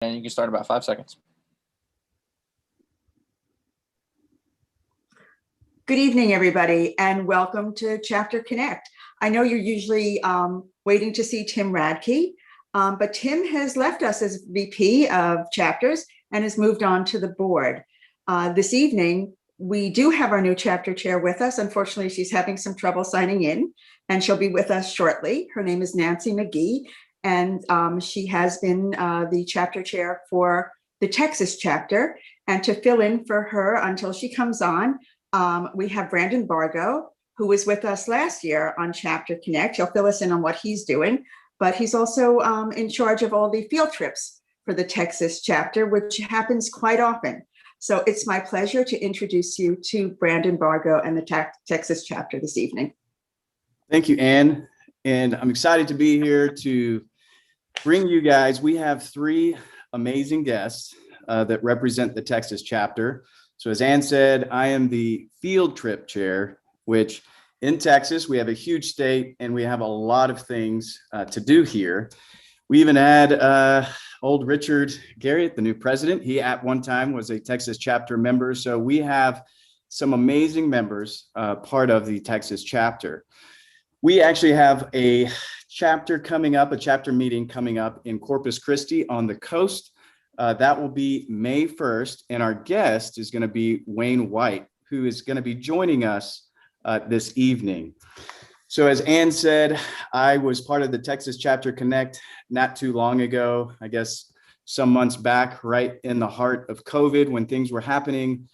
And you can start about 5 seconds. Good evening, everybody, and welcome to Chapter Connect. I know you're usually waiting to see Tim Radke, but Tim has left us as VP of Chapters and has moved on to the board. This evening, we do have our new chapter chair with us. Unfortunately, she's having some trouble signing in, and she'll be with us shortly. Her name is Nancy McGee, and she has been the chapter chair for the Texas chapter. And to fill in for her until she comes on, we have Branndon Bargo, who was with us last year on Chapter Connect. He'll fill us in on what he's doing, but he's also in charge of all the field trips for the Texas chapter, which happens quite often. So it's my pleasure to introduce you to Branndon Bargo and the Texas chapter this evening. Thank you, Anne. And I'm excited to be here to bring you guys. We have three amazing guests that represent the Texas chapter. So as Anne said, I am the field trip chair, which in Texas, we have a huge state and we have a lot of things to do here. We even had old Richard Garriott, the new president. He at one time was a Texas chapter member. So we have some amazing members part of the Texas chapter. We actually have a chapter coming up, a chapter meeting coming up in Corpus Christi on the coast. That will be May 1st. And our guest is going to be Wayne White, who is going to be joining us this evening. So as Anne said, I was part of the Texas Chapter Connect not too long ago, I guess some months back, right in the heart of COVID when things were happening.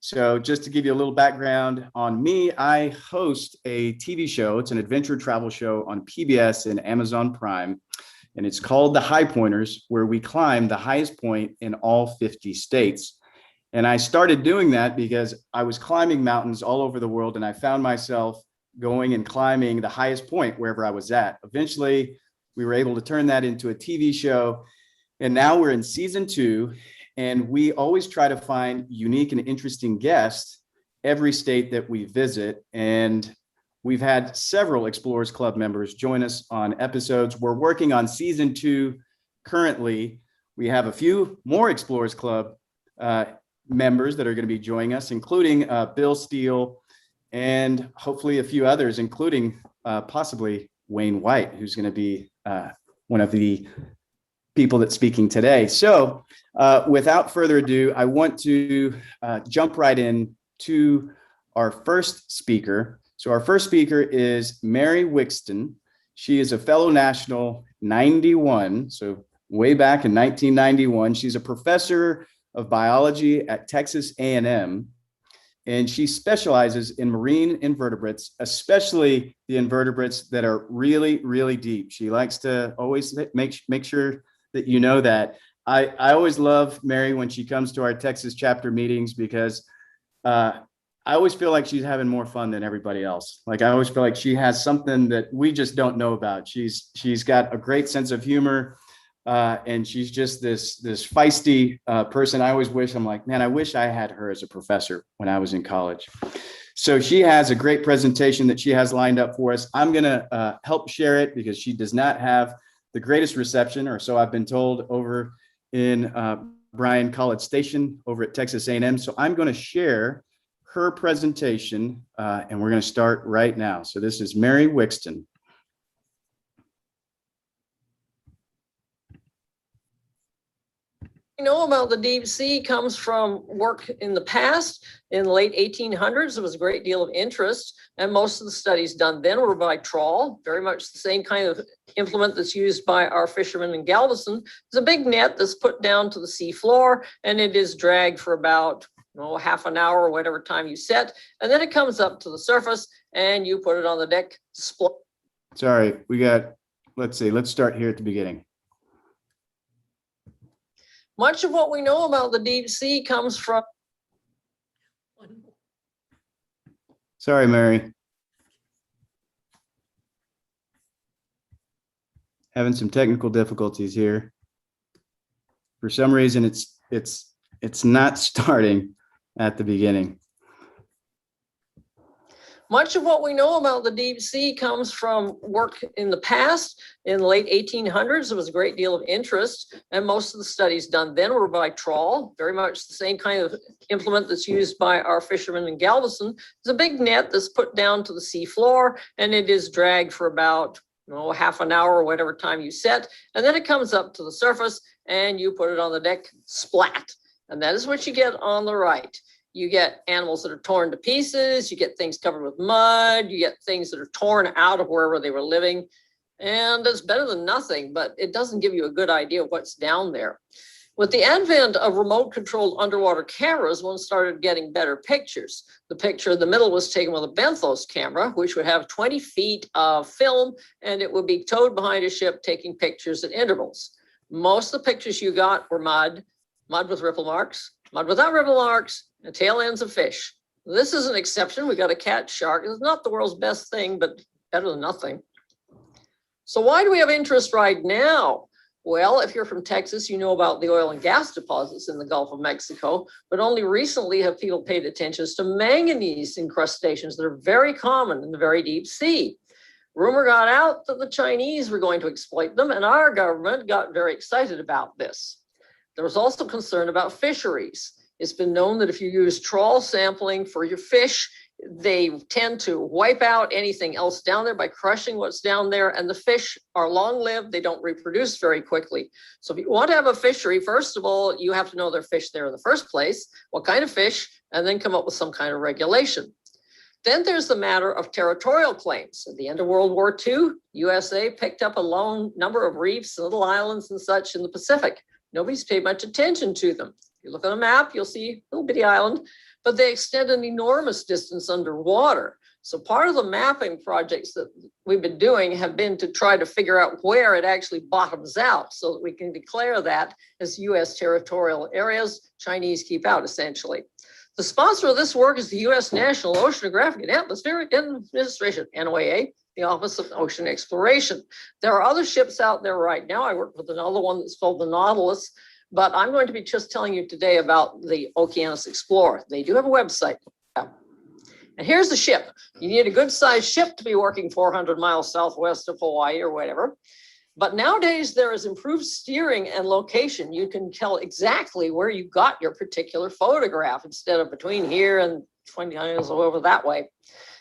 So just to give you a little background on me, I host a TV show. It's an adventure travel show on PBS and Amazon Prime, and it's called The High Pointers, where we climb the highest point in all 50 states. And I started doing that because I was climbing mountains all over the world, and I found myself going and climbing the highest point wherever I was at. Eventually, we were able to turn that into a TV show, and now we're in season 2. And we always try to find unique and interesting guests every state that we visit. And we've had several Explorers Club members join us on episodes. We're working on season 2 currently. We have a few more Explorers Club members that are going to be joining us, including Bill Steele and hopefully a few others, including possibly Wayne White, who's going to be one of the people that's speaking today. So without further ado, I want to jump right in to our first speaker. So our first speaker is Mary Wixton. She is a fellow national 91, so way back in 1991. She's a professor of biology at Texas A&M, and she specializes in marine invertebrates, especially the invertebrates that are really, really deep. She likes to always make sure that you know that. I always love Mary when she comes to our Texas chapter meetings because I always feel like she's having more fun than everybody else. Like I always feel like she has something that we just don't know about. She's got a great sense of humor, and she's just this feisty person. I always wish, I'm like, man, I wish I had her as a professor when I was in college. So she has a great presentation that she has lined up for us. I'm gonna help share it because she does not have the greatest reception, or so I've been told, over in Bryan College Station over at Texas A&M. So I'm going to share her presentation, and we're going to start right now. So this is Mary Wixton. We know about the deep sea comes from work in the past. In the late 1800s, there was a great deal of interest, and most of the studies done then were by trawl, very much the same kind of implement that's used by our fishermen in Galveston. It's a big net that's put down to the sea floor, and it is dragged for about half an hour or whatever time you set, and then it comes up to the surface, and you put it on the deck. Sorry, let's start here at the beginning. Much of what we know about the deep sea comes from. Sorry, Mary. Having some technical difficulties here. For some reason, it's not starting at the beginning. Much of what we know about the deep sea comes from work in the past. In the late 1800s, there was a great deal of interest, and most of the studies done then were by trawl, very much the same kind of implement that's used by our fishermen in Galveston. It's a big net that's put down to the sea floor, and it is dragged for about half an hour or whatever time you set, and then it comes up to the surface, and you put it on the deck, splat. And that is what you get on the right. You get animals that are torn to pieces, you get things covered with mud, you get things that are torn out of wherever they were living. And it's better than nothing, but it doesn't give you a good idea of what's down there. With the advent of remote controlled underwater cameras, one started getting better pictures. The picture in the middle was taken with a benthos camera, which would have 20 feet of film, and it would be towed behind a ship taking pictures at intervals. Most of the pictures you got were mud with ripple marks, mud without ripple marks, and tail ends of fish. This is an exception. We got a cat shark. It's not the world's best thing, but better than nothing. So why do we have interest right now? Well, if you're from Texas, you know about the oil and gas deposits in the Gulf of Mexico, but only recently have people paid attention to manganese incrustations that are very common in the very deep sea. Rumor got out that the Chinese were going to exploit them, and our government got very excited about this. There was also concern about fisheries. It's been known that if you use trawl sampling for your fish, they tend to wipe out anything else down there by crushing what's down there, and the fish are long-lived. They don't reproduce very quickly. So if you want to have a fishery, first of all, you have to know there are fish there in the first place, what kind of fish, and then come up with some kind of regulation. Then there's the matter of territorial claims. At the end of World War II, USA picked up a long number of reefs, little islands and such in the Pacific. Nobody's paid much attention to them. If you look on a map, you'll see a little bitty island, but they extend an enormous distance underwater. So part of the mapping projects that we've been doing have been to try to figure out where it actually bottoms out so that we can declare that as US territorial areas. Chinese keep out, essentially. The sponsor of this work is the US National Oceanographic and Atmospheric Administration, NOAA, the Office of Ocean Exploration. There are other ships out there right now. I work with another one that's called the Nautilus, but I'm going to be just telling you today about the Oceanus Explorer. They do have a website. And here's the ship. You need a good sized ship to be working 400 miles southwest of Hawaii or whatever. But nowadays there is improved steering and location. You can tell exactly where you got your particular photograph instead of between here and 20 miles over that way.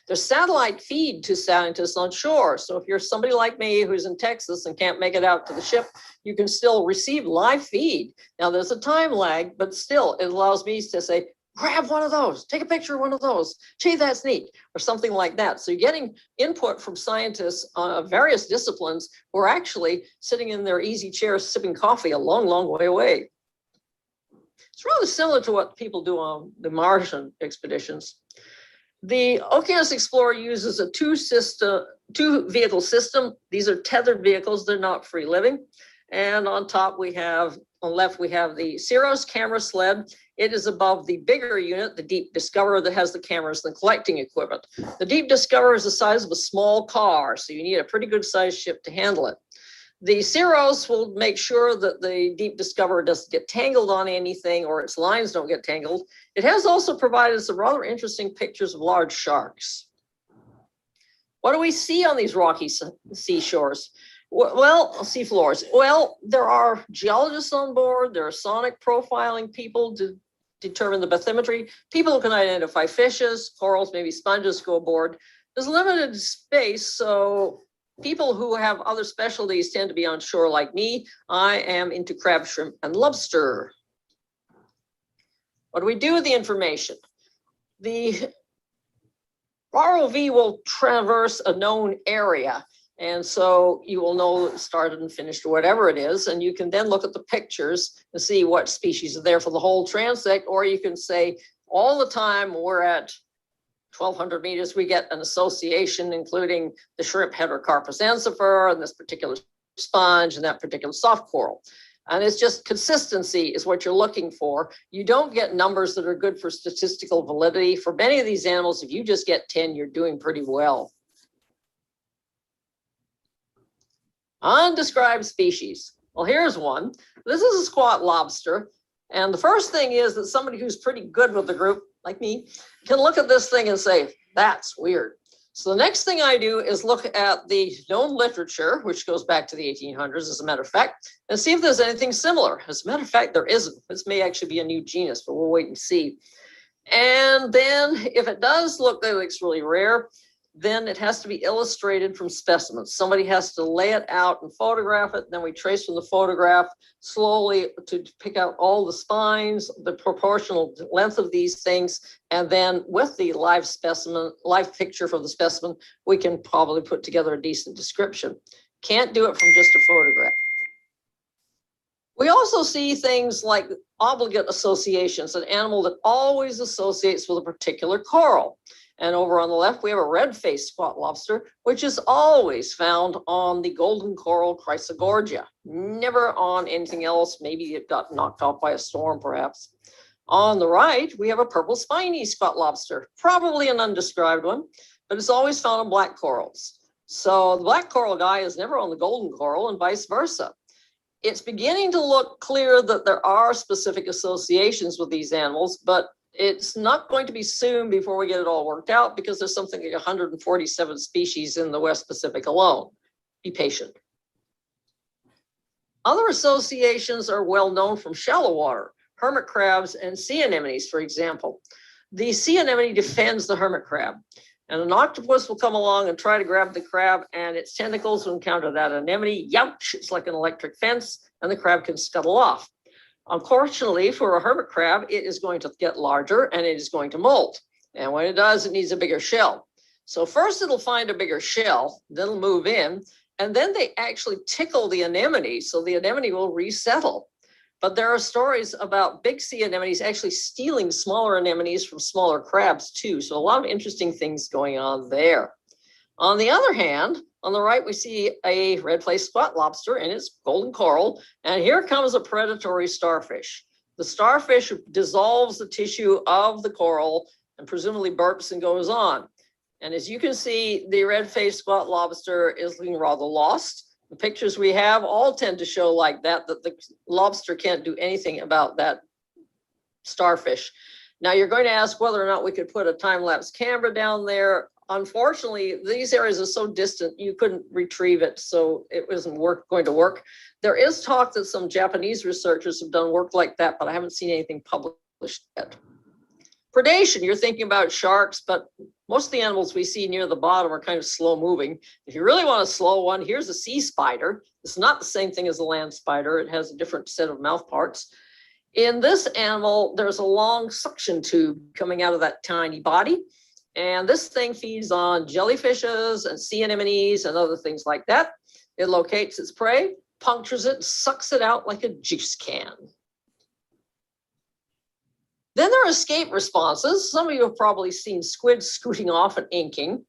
There's satellite feed to scientists on shore. So if you're somebody like me who's in Texas and can't make it out to the ship, you can still receive live feed. Now there's a time lag, but still it allows me to say, grab one of those, take a picture of one of those. Gee, that's neat, or something like that. So you're getting input from scientists of various disciplines who are actually sitting in their easy chairs sipping coffee a long, long way away. It's rather similar to what people do on the Martian expeditions. The Oceanus Explorer uses a two-vehicle system. These are tethered vehicles. They're not free living. And on top we have, on the left, we have the Ceros camera sled. It is above the bigger unit, the Deep Discoverer, that has the cameras and the collecting equipment. The Deep Discoverer is the size of a small car, so you need a pretty good sized ship to handle it. The Ceros will make sure that the Deep Discoverer doesn't get tangled on anything or its lines don't get tangled. It has also provided some rather interesting pictures of large sharks. What do we see on these rocky seashores? Well, seafloors. Well, there are geologists on board. There are sonic profiling people to determine the bathymetry. People who can identify fishes, corals, maybe sponges go aboard. There's limited space, so people who have other specialties tend to be on shore like me. I am into crab, shrimp, and lobster. What do we do with the information? The ROV will traverse a known area. And so you will know it started and finished or whatever it is. And you can then look at the pictures and see what species are there for the whole transect. Or you can say all the time we're at 1,200 meters, we get an association, including the shrimp Heterocarpus ensifer and this particular sponge and that particular soft coral. And it's just consistency is what you're looking for. You don't get numbers that are good for statistical validity. For many of these animals, if you just get 10, you're doing pretty well. Undescribed species. Well, here's one. This is a squat lobster. And the first thing is that somebody who's pretty good with the group, like me, can look at this thing and say, that's weird. So the next thing I do is look at the known literature, which goes back to the 1800s, as a matter of fact, and see if there's anything similar. As a matter of fact, there isn't. This may actually be a new genus, but we'll wait and see. And then if it does look like it's really rare, then it has to be illustrated from specimens. Somebody has to lay it out and photograph it. Then we trace from the photograph slowly to pick out all the spines, the proportional length of these things. And then with the live specimen, live picture from the specimen, we can probably put together a decent description. Can't do it from just a photograph. We also see things like obligate associations, an animal that always associates with a particular coral. And over on the left, we have a red-faced squat lobster, which is always found on the golden coral Chrysogorgia, never on anything else. Maybe it got knocked off by a storm, perhaps. On the right, we have a purple spiny squat lobster, probably an undescribed one, but it's always found on black corals. So the black coral guy is never on the golden coral and vice versa. It's beginning to look clear that there are specific associations with these animals, but it's not going to be soon before we get it all worked out, because there's something like 147 species in the West Pacific alone. Be patient. Other associations are well known from shallow water, hermit crabs and sea anemones, for example. The sea anemone defends the hermit crab, and an octopus will come along and try to grab the crab, and its tentacles will encounter that anemone. Youch, it's like an electric fence, and the crab can scuttle off. Unfortunately, for a hermit crab, it is going to get larger and it is going to molt. And when it does, it needs a bigger shell. So first it'll find a bigger shell, then it'll move in, and then they actually tickle the anemone, so the anemone will resettle. But there are stories about big sea anemones actually stealing smaller anemones from smaller crabs too. So a lot of interesting things going on there. On the other hand, on the right, we see a red-faced squat lobster and its golden coral. And here comes a predatory starfish. The starfish dissolves the tissue of the coral and presumably burps and goes on. And as you can see, the red-faced squat lobster is looking rather lost. The pictures we have all tend to show like that the lobster can't do anything about that starfish. Now you're going to ask whether or not we could put a time-lapse camera down there. Unfortunately, these areas are so distant, you couldn't retrieve it, so it wasn't going to work. There is talk that some Japanese researchers have done work like that, but I haven't seen anything published yet. Predation, you're thinking about sharks, but most of the animals we see near the bottom are kind of slow moving. If you really want a slow one, here's a sea spider. It's not the same thing as a land spider. It has a different set of mouth parts. In this animal, there's a long suction tube coming out of that tiny body. And this thing feeds on jellyfishes and sea anemones and other things like that. It locates its prey, punctures it, sucks it out like a juice can. Then there are escape responses. Some of you have probably seen squids scooting off and inking.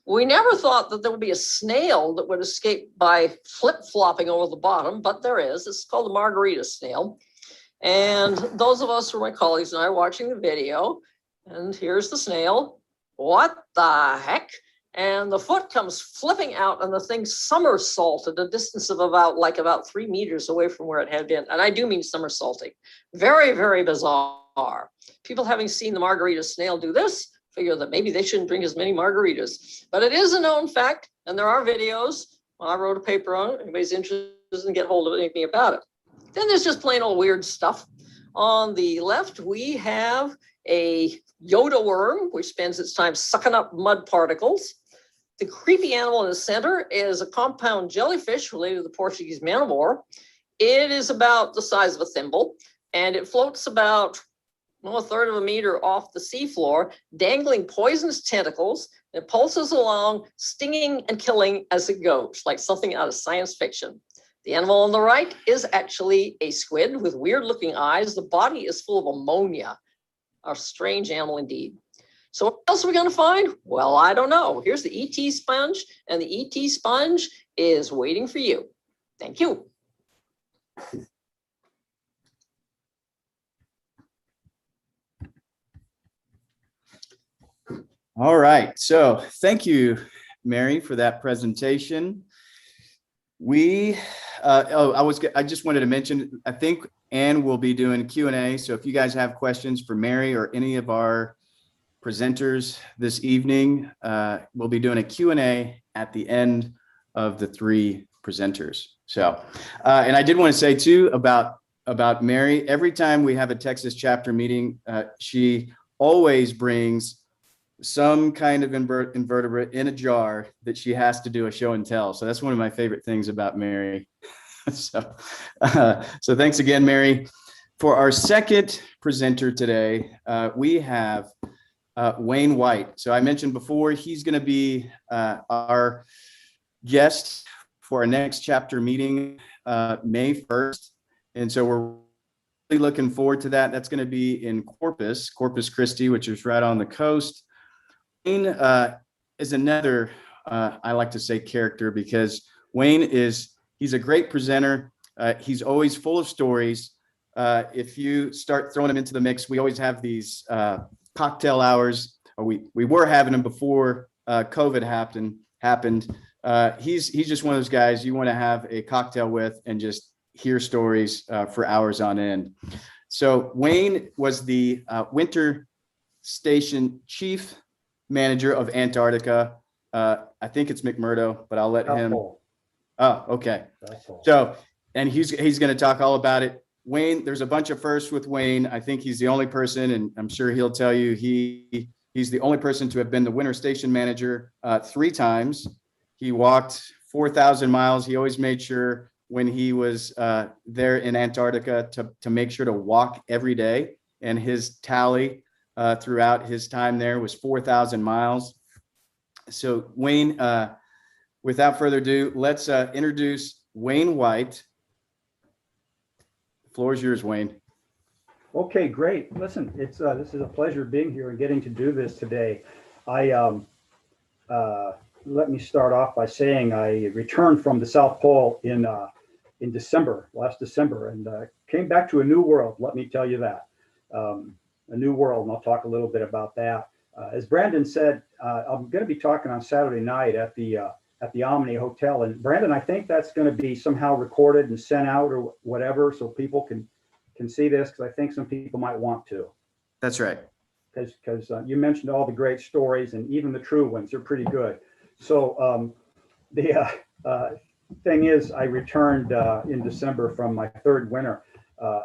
We never thought that there would be a snail that would escape by flip-flopping over the bottom, but there is. It's called the margarita snail. And those of us who are my colleagues and I are watching the video, and here's the snail. What the heck? And the foot comes flipping out and the thing somersaulted a distance of about 3 meters away from where it had been. And I do mean somersaulting. Very, very bizarre. People having seen the margarita snail do this figure that maybe they shouldn't drink as many margaritas. But it is a known fact, and there are videos. Well, I wrote a paper on it. Anybody's interested in get hold of anything about it. Then there's just plain old weird stuff. On the left, we have a Yoda worm, which spends its time sucking up mud particles. The creepy animal in the center is a compound jellyfish related to the Portuguese man-o'-war. It is about the size of a thimble, and it floats about a third of a meter off the seafloor, dangling poisonous tentacles. It pulses along, stinging and killing as it goes, like something out of science fiction. The animal on the right is actually a squid with weird-looking eyes. The body is full of ammonia. A strange animal indeed. So what else are we going to find? Well, I don't know. Here's the ET sponge, and the ET sponge is waiting for you. Thank you. All right. So thank you, Mary, for that presentation. I just wanted to mention, I think Ann will be doing Q&A. So if you guys have questions for Mary or any of our presenters this evening. We'll be doing a Q&A at the end of the three presenters. So, and I did want to say too about Mary. Every time we have a Texas chapter meeting, she always brings some kind of invertebrate in a jar that she has to do a show and tell. So that's one of my favorite things about Mary. So thanks again, Mary. For our second presenter today, we have Wayne White. So I mentioned before, he's going to be our guest for our next chapter meeting, May 1st. And so we're really looking forward to that. That's going to be in Corpus Christi, which is right on the coast. Wayne is another, I like to say, character, because Wayne he's a great presenter. He's always full of stories. If you start throwing him into the mix, we always have these cocktail hours, or we were having them before COVID happened. He's just one of those guys you want to have a cocktail with and just hear stories for hours on end. So Wayne was the winter station chief manager of Antarctica. I think it's McMurdo, but I'll let him. Oh, okay. So, and he's going to talk all about it. Wayne, there's a bunch of firsts with Wayne. I think he's the only person, and I'm sure he'll tell you he's the only person to have been the winter station manager 3 times. He walked 4,000 miles. He always made sure when he was there in Antarctica to make sure to walk every day. And his tally throughout his time there was 4,000 miles. So Wayne, without further ado, let's introduce Wayne White. The floor is yours, Wayne. Okay, great. Listen, this is a pleasure being here and getting to do this today. Let me start off by saying I returned from the South Pole in last December, and came back to a new world. Let me tell you that, a new world, and I'll talk a little bit about that. As Branndon said, I'm going to be talking on Saturday night at the Omni Hotel, and Branndon, I think that's going to be somehow recorded and sent out or whatever, so people can see this, because I think some people might want to. That's right. Because you mentioned all the great stories, and even the true ones are pretty good. So the thing is, I returned in December from my 3rd winter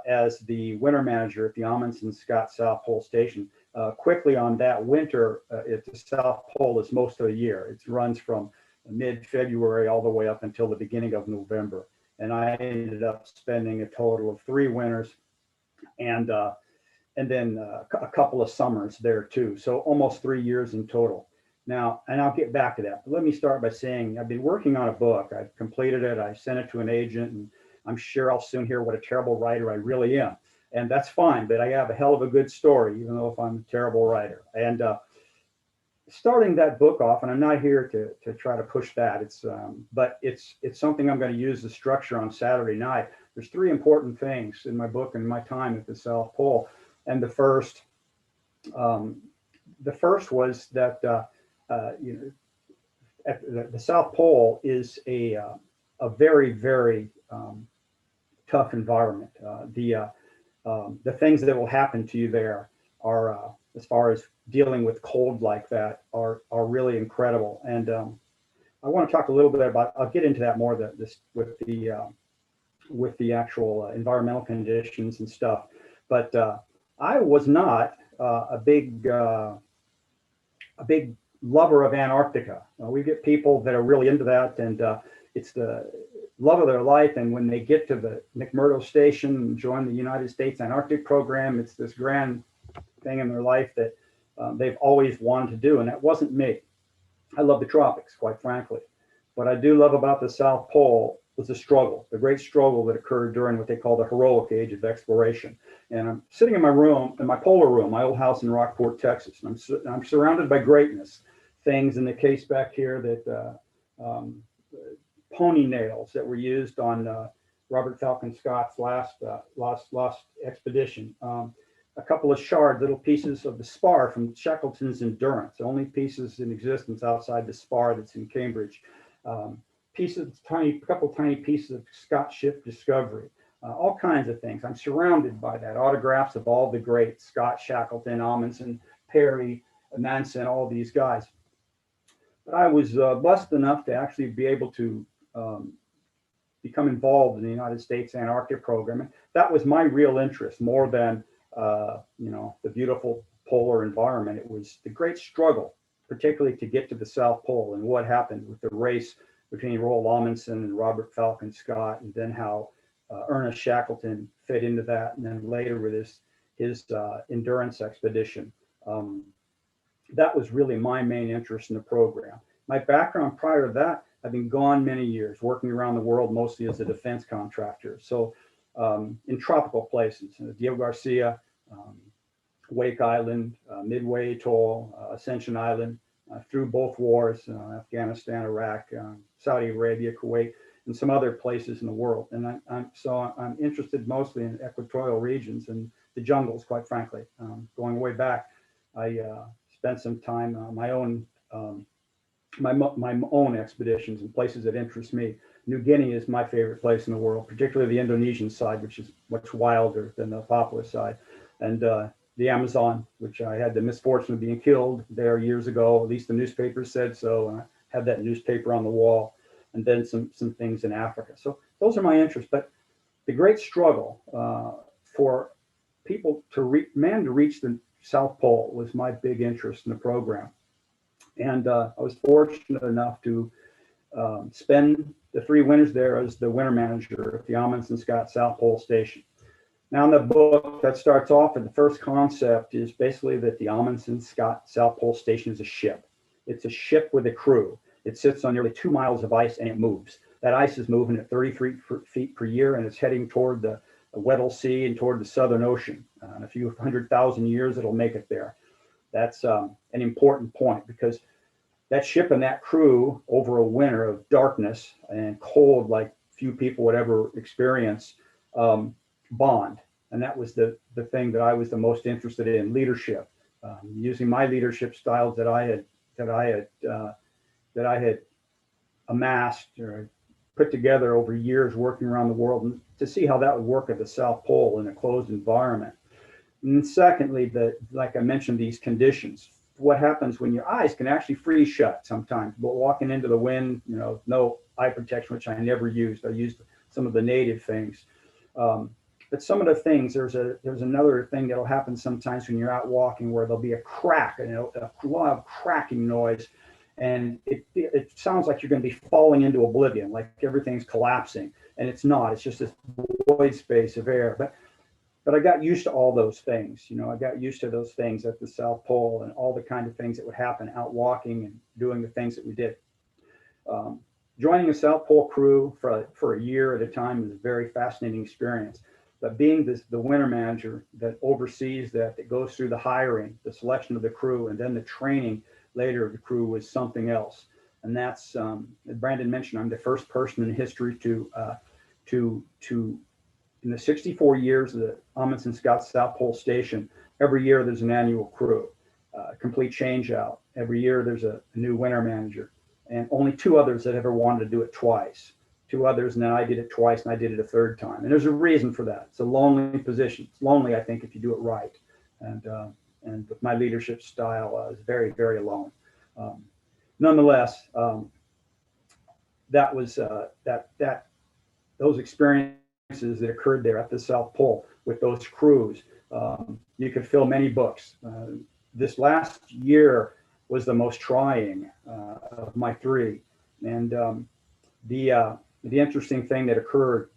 as the winter manager at the Amundsen Scott South Pole Station. Quickly on that winter at the South Pole is most of the year. It runs from mid-February all the way up until the beginning of November. And I ended up spending a total of 3 winters and then a couple of summers there too. So almost 3 years in total. Now, and I'll get back to that. But let me start by saying I've been working on a book. I've completed it. I sent it to an agent, and I'm sure I'll soon hear what a terrible writer I really am. And that's fine, but I have a hell of a good story, even though if I'm a terrible writer. And starting that book off, and I'm not here to try to push that. But it's something I'm going to use the structure on Saturday night. There's 3 important things in my book and my time at the South Pole. And the first was that at the South Pole is a very, very tough environment. The things that will happen to you there are, as far as dealing with cold like that, are really incredible. And I want to talk a little bit about. I'll get into that more. With the actual environmental conditions and stuff. But I was not a big lover of Antarctica. We get people that are really into that, and it's the love of their life. And when they get to the McMurdo Station and join the United States Antarctic Program, it's this grand thing in their life that they've always wanted to do. And that wasn't me. I love the tropics, quite frankly. What I do love about the South Pole was the struggle, the great struggle that occurred during what they call the heroic age of exploration. And I'm sitting in my room, in my polar room, my old house in Rockport, Texas, and I'm surrounded by greatness. Things in the case back here that pony nails that were used on Robert Falcon Scott's last expedition. A couple of shards, little pieces of the spar from Shackleton's Endurance, the only pieces in existence outside the spar that's in Cambridge. Couple tiny pieces of Scott ship Discovery, all kinds of things. I'm surrounded by that. Autographs of all the greats: Scott, Shackleton, Amundsen, Perry, Nansen, all these guys. But I was blessed enough to actually be able to become involved in the United States Antarctic program. And that was my real interest, more than the beautiful polar environment. It was the great struggle, particularly to get to the South Pole, and what happened with the race between Roald Amundsen and Robert Falcon Scott, and then how Ernest Shackleton fit into that, and then later with his endurance expedition. That was really my main interest in the program. My background prior to that, I've been gone many years, working around the world, mostly as a defense contractor. So in tropical places, Diego Garcia, Wake Island, Midway Atoll, Ascension Island, through both wars, Afghanistan, Iraq, Saudi Arabia, Kuwait, and some other places in the world. And I'm interested mostly in equatorial regions and the jungles, quite frankly. Going way back, I spent some time on my own expeditions in places that interest me. New Guinea is my favorite place in the world, particularly the Indonesian side, which is much wilder than the Papua side. And the Amazon, which I had the misfortune of being killed there years ago, at least the newspaper said so, and I had that newspaper on the wall, and then some things in Africa. So those are my interests. But the great struggle for people to reach the South Pole was my big interest in the program. And I was fortunate enough to spend the 3 winters there as the winter manager at the Amundsen Scott South Pole Station. Now in the book, that starts off, and the first concept is basically that the Amundsen Scott South Pole Station is a ship. It's a ship with a crew. It sits on nearly 2 miles of ice, and it moves. That ice is moving at 33 feet per year, and it's heading toward the Weddell Sea and toward the Southern Ocean. In a few 100,000 years, it'll make it there. That's an important point, because that ship and that crew, over a winter of darkness and cold like few people would ever experience, bond. And that was the thing that I was the most interested in: leadership, using my leadership styles that I had amassed or put together over years working around the world, and to see how that would work at the South Pole in a closed environment. And secondly, like I mentioned, these conditions. What happens when your eyes can actually freeze shut sometimes, but walking into the wind, no eye protection, which I never used. I used some of the native things. But some of the things, there's another thing that'll happen sometimes when you're out walking, where there'll be a crack, a loud cracking noise, and it sounds like you're going to be falling into oblivion, like everything's collapsing, and it's not. It's just this void space of air. But I got used to all those things. I got used to those things at the South Pole, and all the kind of things that would happen out walking and doing the things that we did. Joining a South Pole crew for a year at a time is a very fascinating experience. But being the winter manager that oversees that goes through the hiring, the selection of the crew, and then the training later of the crew, was something else. And that's, as Branndon mentioned, I'm the first person in history to in the 64 years of the Amundsen Scott South Pole Station, every year there's an annual crew, complete change out. Every year there's a new winter manager, and only 2 others that ever wanted to do it twice. 2 others, and then I did it twice, and I did it a 3rd time. And there's a reason for that. It's a lonely position. It's lonely, I think, if you do it right. And with my leadership style, is very, very alone. Nonetheless, that was those experiences that occurred there at the South Pole with those crews. You could fill many books. This last year was the most trying of my 3. And the interesting thing that occurred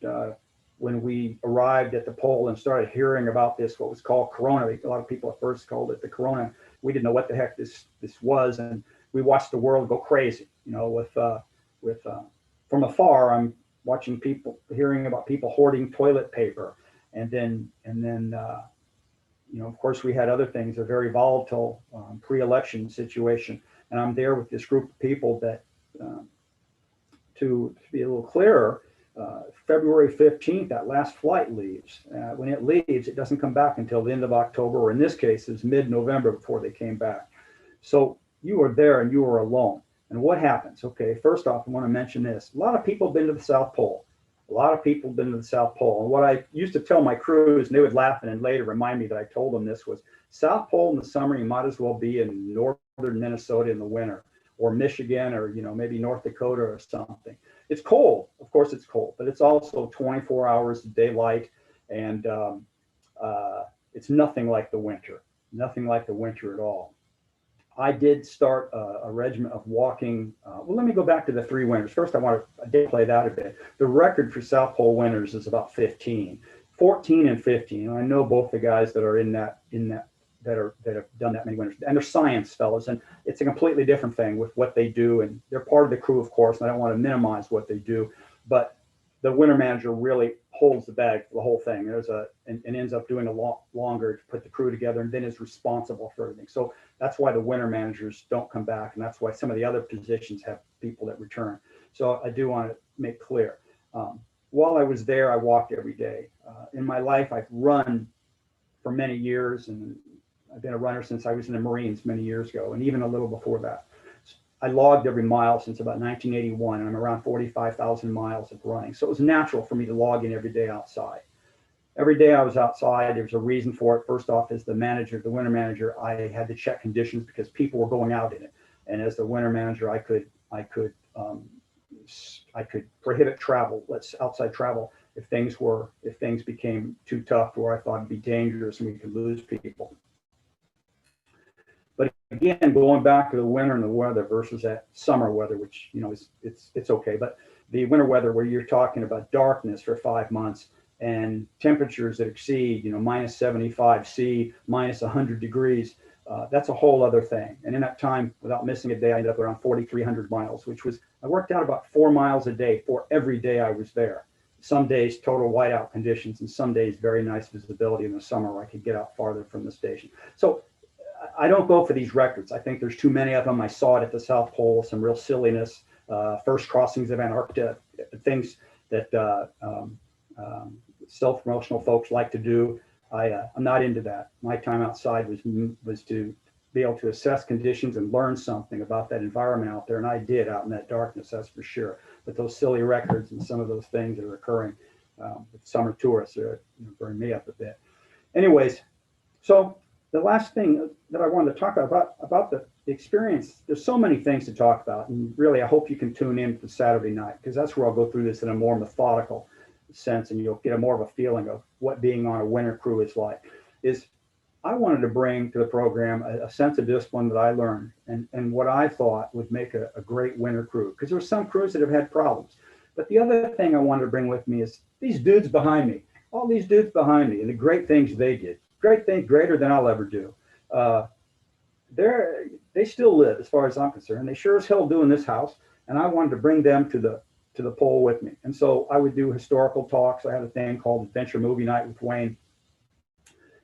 when we arrived at the pole and started hearing about this, what was called Corona. A lot of people at first called it the Corona. We didn't know what the heck this was, and we watched the world go crazy. From afar, I'm watching people, hearing about people hoarding toilet paper, and then of course, we had other things, a very volatile pre-election situation, and I'm there with this group of people that, to be a little clearer, February 15th, that last flight leaves. When it leaves, it doesn't come back until the end of October, or in this case, it's mid-November before they came back. So you were there and you were alone. And what happens? Okay, first off, I want to mention this. A lot of people have been to the South Pole. A lot of people have been to the South Pole. And what I used to tell my crews, and they would laugh and then later remind me that I told them this, was South Pole in the summer, you might as well be in northern Minnesota in the winter, or Michigan, or maybe North Dakota or something. It's cold, of course it's cold, but it's also 24 hours of daylight, and it's nothing like the winter, nothing like the winter at all. I did start a regimen of walking. Well, let me go back to the 3 winters. First, I did play that a bit. The record for South Pole winters is about 15, 14 and 15. And I know both the guys that are that have done that many winters, and they're science fellows, and it's a completely different thing with what they do. And they're part of the crew, of course, and I don't want to minimize what they do, but the winter manager really holds the bag for the whole thing. And ends up doing a lot longer to put the crew together, and then is responsible for everything. So that's why the winter managers don't come back, and that's why some of the other positions have people that return. So I do want to make clear. While I was there, I walked every day. In my life, I've run for many years, and I've been a runner since I was in the Marines many years ago, and even a little before that. I logged every mile since about 1981, and I'm around 45,000 miles of running. So it was natural for me to log in every day outside. Every day I was outside, there was a reason for it. First off, as the manager, the winter manager, I had to check conditions because people were going out in it. And as the winter manager, I could prohibit travel, outside travel, if things became too tough, or I thought it'd be dangerous and we could lose people. But again, going back to the winter and the weather versus that summer weather, which it's okay, but the winter weather where you're talking about darkness for 5 months and temperatures that exceed minus 75 C, minus 100 degrees, that's a whole other thing. And in that time, without missing a day, I ended up around 4,300 miles, I worked out about 4 miles a day for every day I was there. Some days total whiteout conditions, and some days very nice visibility in the summer where I could get out farther from the station. So I don't go for these records. I think there's too many of them. I saw it at the South Pole, some real silliness, first crossings of Antarctica, things that self-promotional folks like to do. I'm not into that. My time outside was to be able to assess conditions and learn something about that environment out there, and I did out in that darkness, that's for sure. But those silly records and some of those things that are occurring with summer tourists are burning me up a bit. Anyways, so the last thing that I wanted to talk about the experience, there's so many things to talk about, and really I hope you can tune in for Saturday night, because that's where I'll go through this in a more methodical sense, and you'll get a more of a feeling of what being on a winter crew is like. I wanted to bring to the program a sense of discipline that I learned, and what I thought would make a great winter crew, because there were some crews that have had problems. But the other thing I wanted to bring with me is these dudes behind me, all these dudes behind me, and the great things they did. Great things, greater than I'll ever do. They still live, as far as I'm concerned. They sure as hell do in this house, and I wanted to bring them to the pole with me. And so I would do historical talks. I had a thing called Adventure Movie Night with Wayne,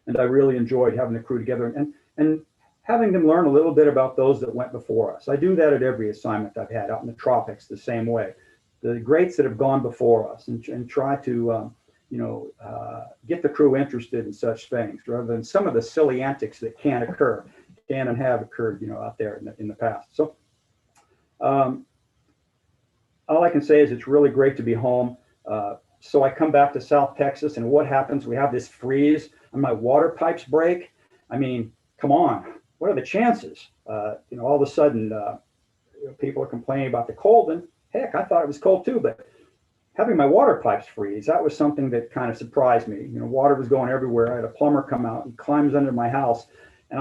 and I really enjoyed having the crew together and having them learn a little bit about those that went before us. I do that at every assignment I've had out in the tropics the same way. The greats that have gone before us, and try to get the crew interested in such things, rather than some of the silly antics that can and have occurred, out there in the past. So all I can say is it's really great to be home. So I come back to South Texas, and what happens? We have this freeze, and my water pipes break. I mean, come on, what are the chances? All of a sudden, people are complaining about the cold, and heck, I thought it was cold too, but having my water pipes freeze, that was something that kind of surprised me. Water was going everywhere. I had a plumber come out and climbs under my house. And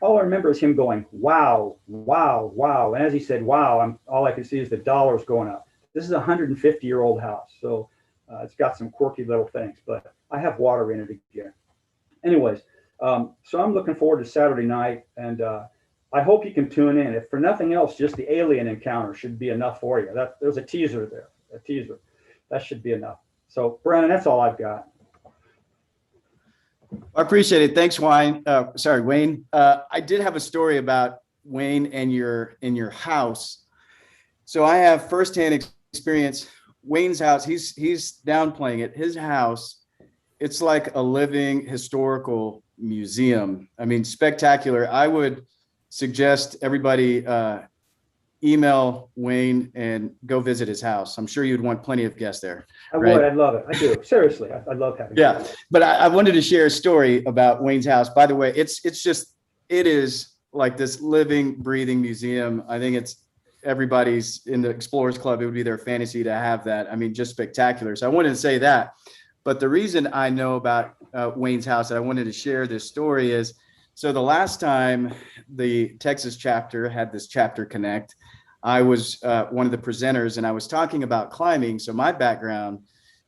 all I remember is him going, wow, wow, wow. And as he said, wow, all I could see is the dollars going up. This is a 150-year-old house. So it's got some quirky little things, but I have water in it again. Anyways, so I'm looking forward to Saturday night, and I hope you can tune in. If for nothing else, just the alien encounter should be enough for you. There's a teaser there, a teaser. That should be enough. So, Branndon, that's all I've got. I appreciate it. Thanks, Wayne. I did have a story about Wayne and in your house. So I have firsthand experience. Wayne's house, he's downplaying it. His house, it's like a living historical museum. I mean, spectacular. I would suggest everybody email Wayne and go visit his house. I'm sure you'd want plenty of guests there. I right? would. I'd love it. I do. Seriously, I love having. Yeah, but I wanted to share a story about Wayne's house. By the way, it is like this living, breathing museum. I think it's everybody's in the Explorers Club. It would be their fantasy to have that. I mean, just spectacular. So I wanted to say that. But the reason I know about Wayne's house and I wanted to share this story is, so the last time the Texas chapter had this chapter connect, I was one of the presenters and I was talking about climbing. So my background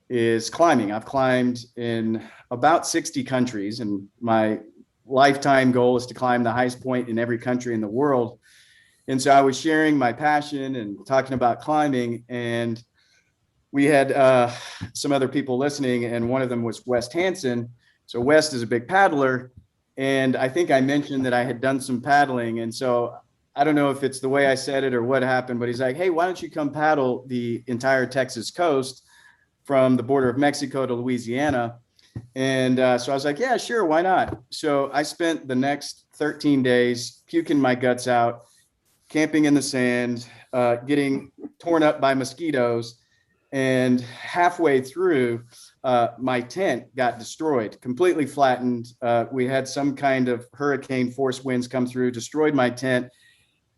is climbing. I've climbed in about 60 countries, and my lifetime goal is to climb the highest point in every country in the world. And so I was sharing my passion and talking about climbing, and we had some other people listening, and one of them was West Hansen. So West is a big paddler, and I think I mentioned that I had done some paddling. And so I don't know if it's the way I said it or what happened, but he's like, hey, why don't you come paddle the entire Texas coast from the border of Mexico to Louisiana? And so I was like, yeah, sure, why not? So I spent the next 13 days puking my guts out, camping in the sand, getting torn up by mosquitoes. And halfway through, my tent got destroyed, completely flattened. We had some kind of hurricane force winds come through, destroyed my tent.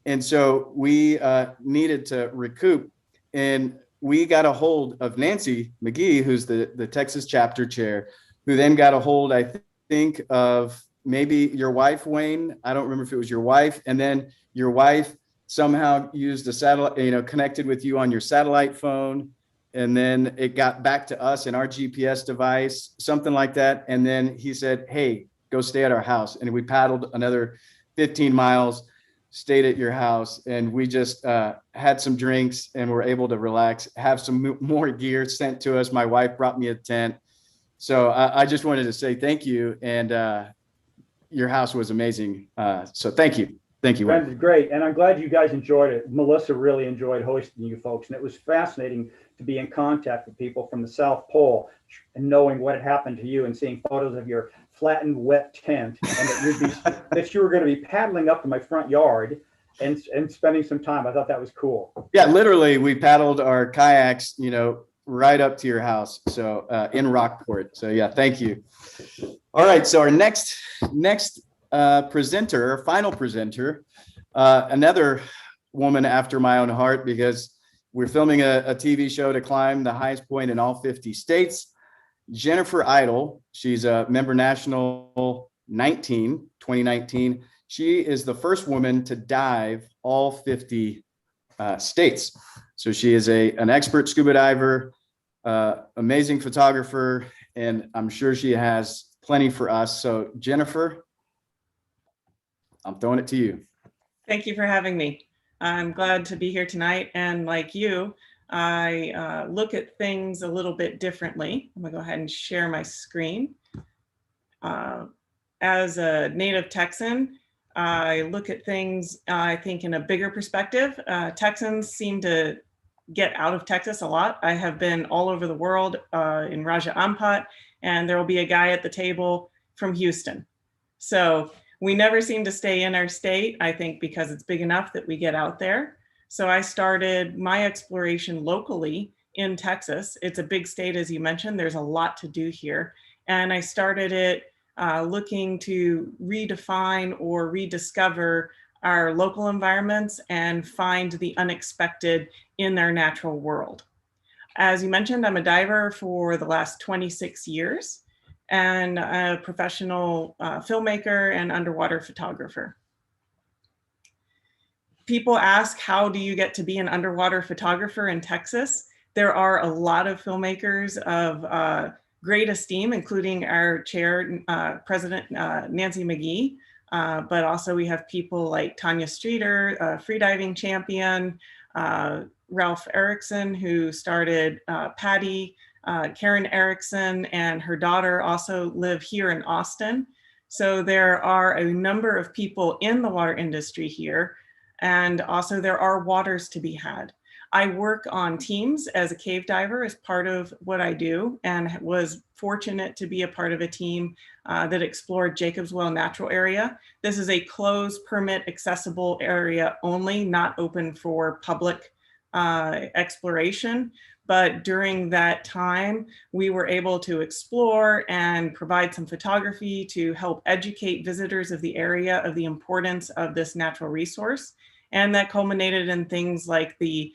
And so we needed to recoup. And we got a hold of Nancy McGee, who's the Texas chapter chair, who then got a hold, I think, of maybe your wife, Wayne. I don't remember if it was your wife. And then your wife somehow used a satellite, connected with you on your satellite phone. And then it got back to us in our GPS device, something like that. And then he said, hey, go stay at our house. And we paddled another 15 miles, stayed at your house, and we just had some drinks and were able to relax, have some more gear sent to us. My wife brought me a tent. So I just wanted to say thank you. And your house was amazing. So thank you. Thank you. Brandon, great. And I'm glad you guys enjoyed it. Melissa really enjoyed hosting you folks. And it was fascinating to be in contact with people from the South Pole and knowing what had happened to you and seeing photos of your flattened, wet tent, and that you were going to be paddling up to my front yard and spending some time. I thought that was cool. Yeah, literally, we paddled our kayaks, right up to your house. So in Rockport. So yeah, thank you. All right. So our next presenter, final presenter, another woman after my own heart, because we're filming a TV show to climb the highest point in all 50 states. Jennifer Idle, she's a member national 2019. She is the first woman to dive all 50 states. So she is an expert scuba diver, amazing photographer, and I'm sure she has plenty for us. So Jennifer, I'm throwing it to you. Thank you for having me. I'm glad to be here tonight. And like you, I look at things a little bit differently. I'm gonna go ahead and share my screen. As a native Texan, I look at things, I think, in a bigger perspective. Texans seem to get out of Texas a lot. I have been all over the world in Raja Ampat, and there will be a guy at the table from Houston. So we never seem to stay in our state, I think, because it's big enough that we get out there. So I started my exploration locally in Texas. It's a big state, as you mentioned. There's a lot to do here. And I started it looking to redefine or rediscover our local environments and find the unexpected in their natural world. As you mentioned, I'm a diver for the last 26 years. And a professional filmmaker and underwater photographer. People ask, how do you get to be an underwater photographer in Texas? There are a lot of filmmakers of great esteem, including our chair, President Nancy McGee, but also we have people like Tanya Streeter, freediving champion, Ralph Erickson, who started Patty, Karen Erickson and her daughter also live here in Austin. So there are a number of people in the water industry here, and also there are waters to be had. I work on teams as a cave diver as part of what I do, and was fortunate to be a part of a team that explored Jacob's Well Natural Area. This is a closed, permit accessible area only, not open for public exploration. But during that time, we were able to explore and provide some photography to help educate visitors of the area of the importance of this natural resource. And that culminated in things like the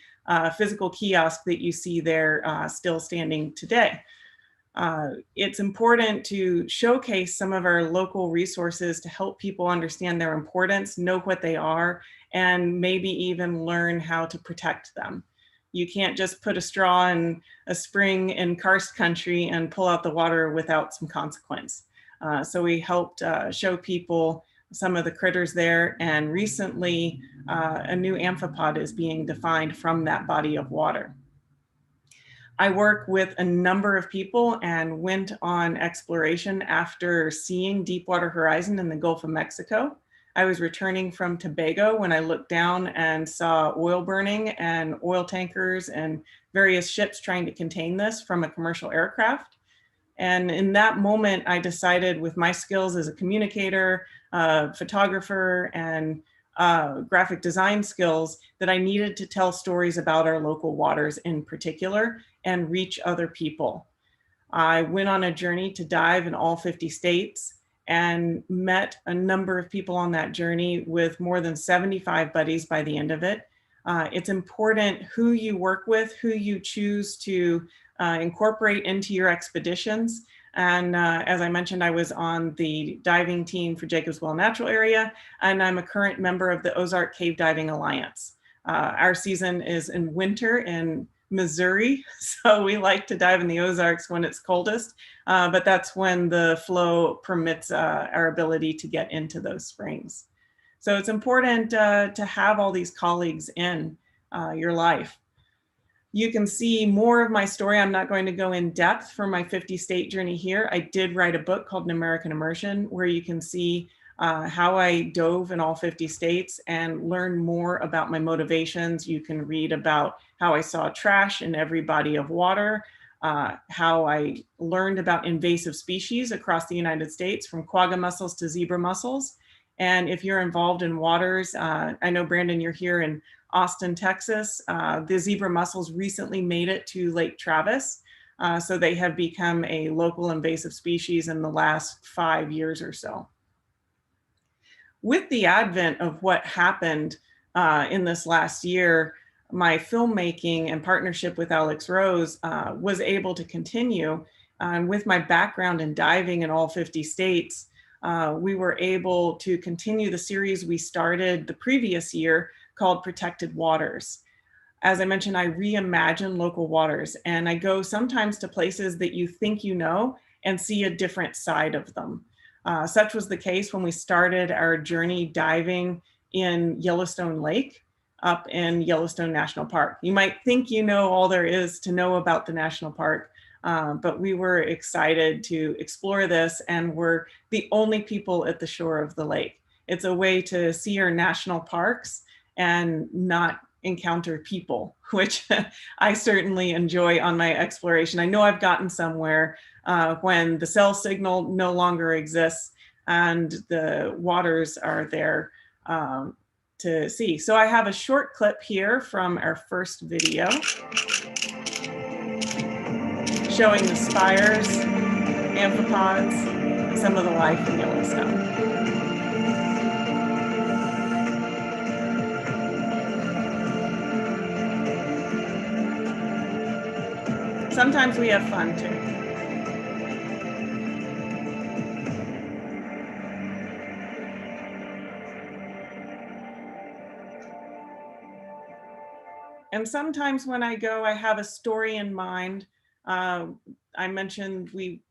physical kiosk that you see there still standing today. It's important to showcase some of our local resources to help people understand their importance, know what they are, and maybe even learn how to protect them. You can't just put a straw in a spring in karst country and pull out the water without some consequence. So we helped show people some of the critters there, and recently a new amphipod is being defined from that body of water. I work with a number of people and went on exploration after seeing Deepwater Horizon in the Gulf of Mexico. I was returning from Tobago when I looked down and saw oil burning and oil tankers and various ships trying to contain this from a commercial aircraft. And in that moment, I decided with my skills as a communicator, photographer, and graphic design skills that I needed to tell stories about our local waters in particular and reach other people. I went on a journey to dive in all 50 states and met a number of people on that journey with more than 75 buddies by the end of it. It's important who you work with, who you choose to incorporate into your expeditions. And as I mentioned, I was on the diving team for Jacob's Well Natural Area, and I'm a current member of the Ozark Cave Diving Alliance. Our season is in winter in Missouri, so we like to dive in the Ozarks when it's coldest, but that's when the flow permits our ability to get into those springs. So it's important to have all these colleagues in your life. You can see more of my story. I'm not going to go in depth for my 50-state journey here. I did write a book called An American Immersion, where you can see how I dove in all 50 states and learn more about my motivations. You can read about how I saw trash in every body of water, how I learned about invasive species across the United States, from quagga mussels to zebra mussels. And if you're involved in waters, I know, Branndon, you're here in Austin, Texas. The zebra mussels recently made it to Lake Travis. So they have become a local invasive species in the last 5 years or so. With the advent of what happened in this last year, my filmmaking and partnership with Alex Rose was able to continue. And with my background in diving in all 50 states, we were able to continue the series we started the previous year called Protected Waters. As I mentioned, I reimagine local waters, and I go sometimes to places that you think you know and see a different side of them. Such was the case when we started our journey diving in Yellowstone Lake up in Yellowstone National Park. You might think you know all there is to know about the national park, but we were excited to explore this, and we're the only people at the shore of the lake. It's a way to see our national parks and not encounter people, which I certainly enjoy on my exploration. I know I've gotten somewhere when the cell signal no longer exists and the waters are there to see. So I have a short clip here from our first video showing the spires, amphipods, and some of the life in Yellowstone. Sometimes we have fun too. And sometimes when I go, I have a story in mind. I mentioned we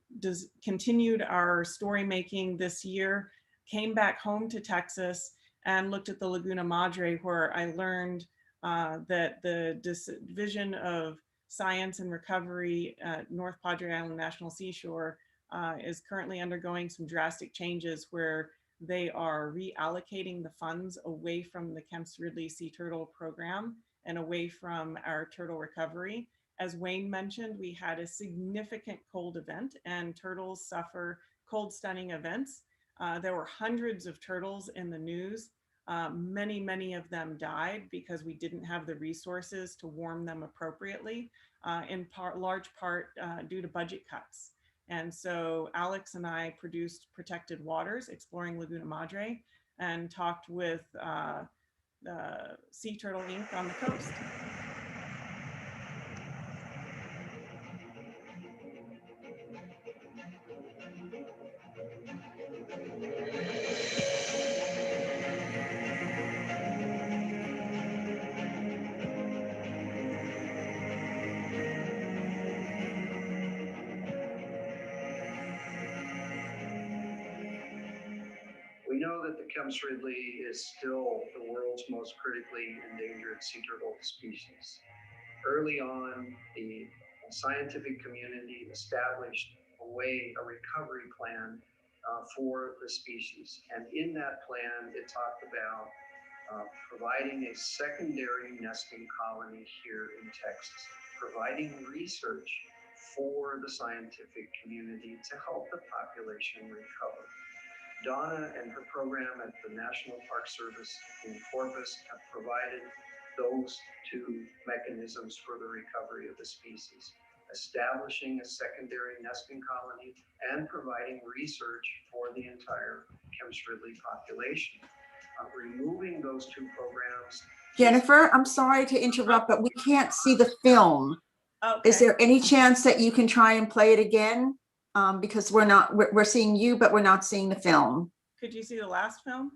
continued our story making this year, came back home to Texas and looked at the Laguna Madre, where I learned that the Division of Science and Recovery at North Padre Island National Seashore is currently undergoing some drastic changes where they are reallocating the funds away from the Kemp's Ridley Sea Turtle Program and away from our turtle recovery. As Wayne mentioned, we had a significant cold event, and turtles suffer cold stunning events. There were hundreds of turtles in the news. Many of them died because we didn't have the resources to warm them appropriately, large part due to budget cuts. And so Alex and I produced Protected Waters, Exploring Laguna Madre, and talked with Sea Turtle Inc. on the coast. We know that the Kemp's-Ridley is still the world's most critically endangered sea turtle species. Early on, the scientific community established a recovery plan for the species. And in that plan, it talked about providing a secondary nesting colony here in Texas, providing research for the scientific community to help the population recover. Donna and her program at the National Park Service in Corpus have provided those two mechanisms for the recovery of the species, establishing a secondary nesting colony and providing research for the entire Kemp's-Ridley population. Removing those two programs. Jennifer, I'm sorry to interrupt, but we can't see the film. Okay. Is there any chance that you can try and play it again? Because we're seeing you, but we're not seeing the film. Could you see the last film?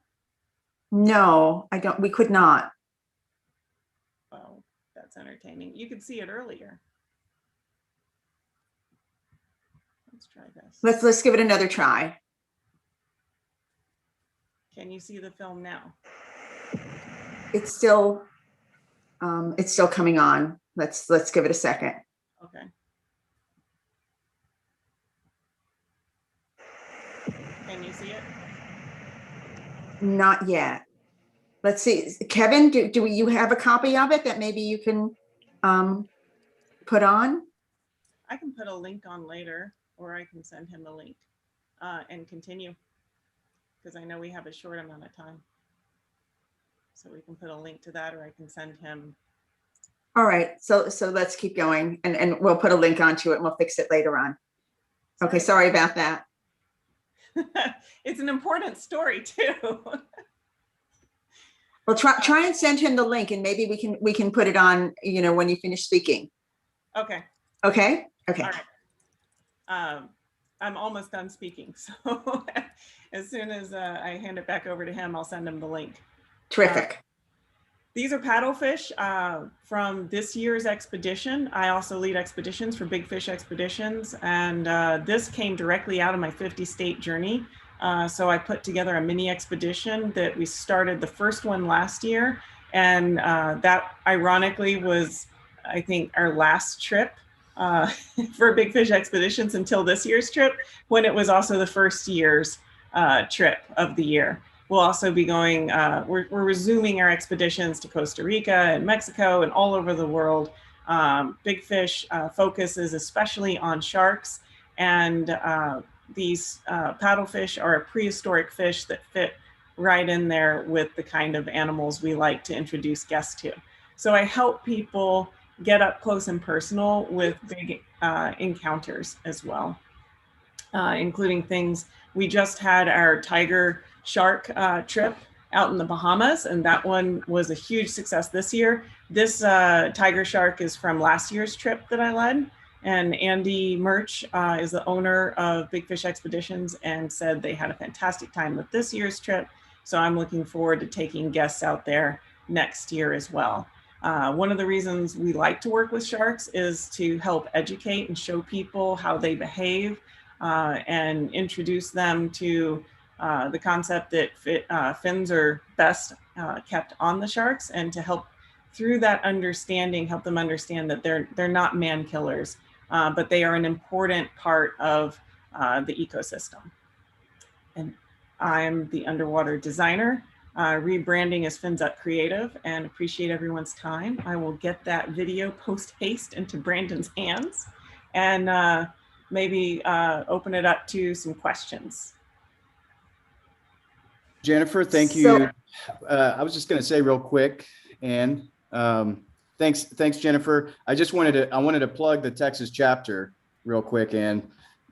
No, we could not. Oh, that's entertaining. You could see it earlier. Let's try this. Let's give it another try. Can you see the film now? It's still coming on. Let's give it a second. Okay. Can you see it? Not yet. Let's see. Kevin, do you have a copy of it that maybe you can put on? I can put a link on later, or I can send him the link and continue, because I know we have a short amount of time. So we can put a link to that, or I can send him. All right. So let's keep going, and we'll put a link onto it and we'll fix it later on. Okay. Sorry about that. It's an important story too. Well, try and send him the link, and maybe we can put it on, when you finish speaking. Okay. Okay. Okay. All right. I'm almost done speaking. So as soon as I hand it back over to him, I'll send him the link. Terrific. These are paddlefish from this year's expedition. I also lead expeditions for Big Fish Expeditions, and this came directly out of my 50-state journey. So I put together a mini expedition that we started the first one last year, and that ironically was, I think, our last trip for Big Fish Expeditions until this year's trip, when it was also the first year's trip of the year. We'll also be going, we're resuming our expeditions to Costa Rica and Mexico and all over the world. Big Fish focuses especially on sharks, and these paddlefish are a prehistoric fish that fit right in there with the kind of animals we like to introduce guests to. So I help people get up close and personal with big encounters as well, including things. We just had our tiger shark trip out in the Bahamas, and that one was a huge success this year. This tiger shark is from last year's trip that I led, and Andy Murch is the owner of Big Fish Expeditions and said they had a fantastic time with this year's trip. So I'm looking forward to taking guests out there next year as well. One of the reasons we like to work with sharks is to help educate and show people how they behave and introduce them to the concept that fins are best kept on the sharks, and to help through that understanding, help them understand that they're not man killers, but they are an important part of the ecosystem. And I'm the underwater designer, rebranding as Fins Up Creative, and appreciate everyone's time. I will get that video post haste into Branndon's hands, and maybe open it up to some questions. Jennifer, thank you. I was just going to say real quick, Ann, thanks, Jennifer. I wanted to plug the Texas chapter real quick, and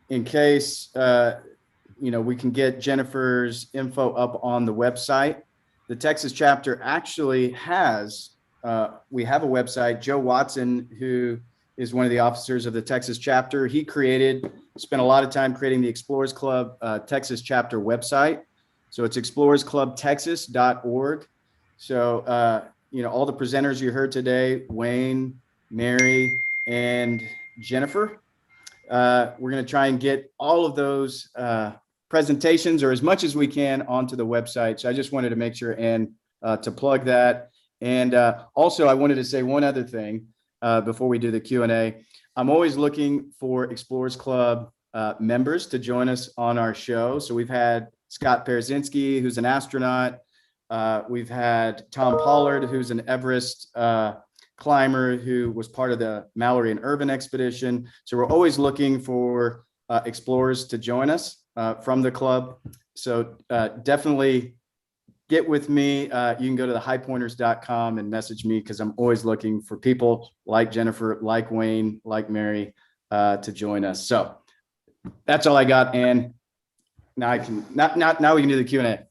in case, we can get Jennifer's info up on the website. The Texas chapter actually has, we have a website. Joe Watson, who is one of the officers of the Texas chapter, he spent a lot of time creating the Explorers Club Texas chapter website. So it's explorersclubtexas.org. So, all the presenters you heard today, Wayne, Mary, and Jennifer, we're going to try and get all of those presentations, or as much as we can, onto the website. So I just wanted to make sure and to plug that. And also I wanted to say one other thing before we do the Q&A. I'm always looking for Explorers Club members to join us on our show. So we've had Scott Perezinski, who's an astronaut. We've had Tom Pollard, who's an Everest climber who was part of the Mallory and Irvin expedition. So we're always looking for explorers to join us from the club. So definitely get with me. You can go to thehighpointers.com and message me, because I'm always looking for people like Jennifer, like Wayne, like Mary to join us. So that's all I got. And now now we can do the Q&A.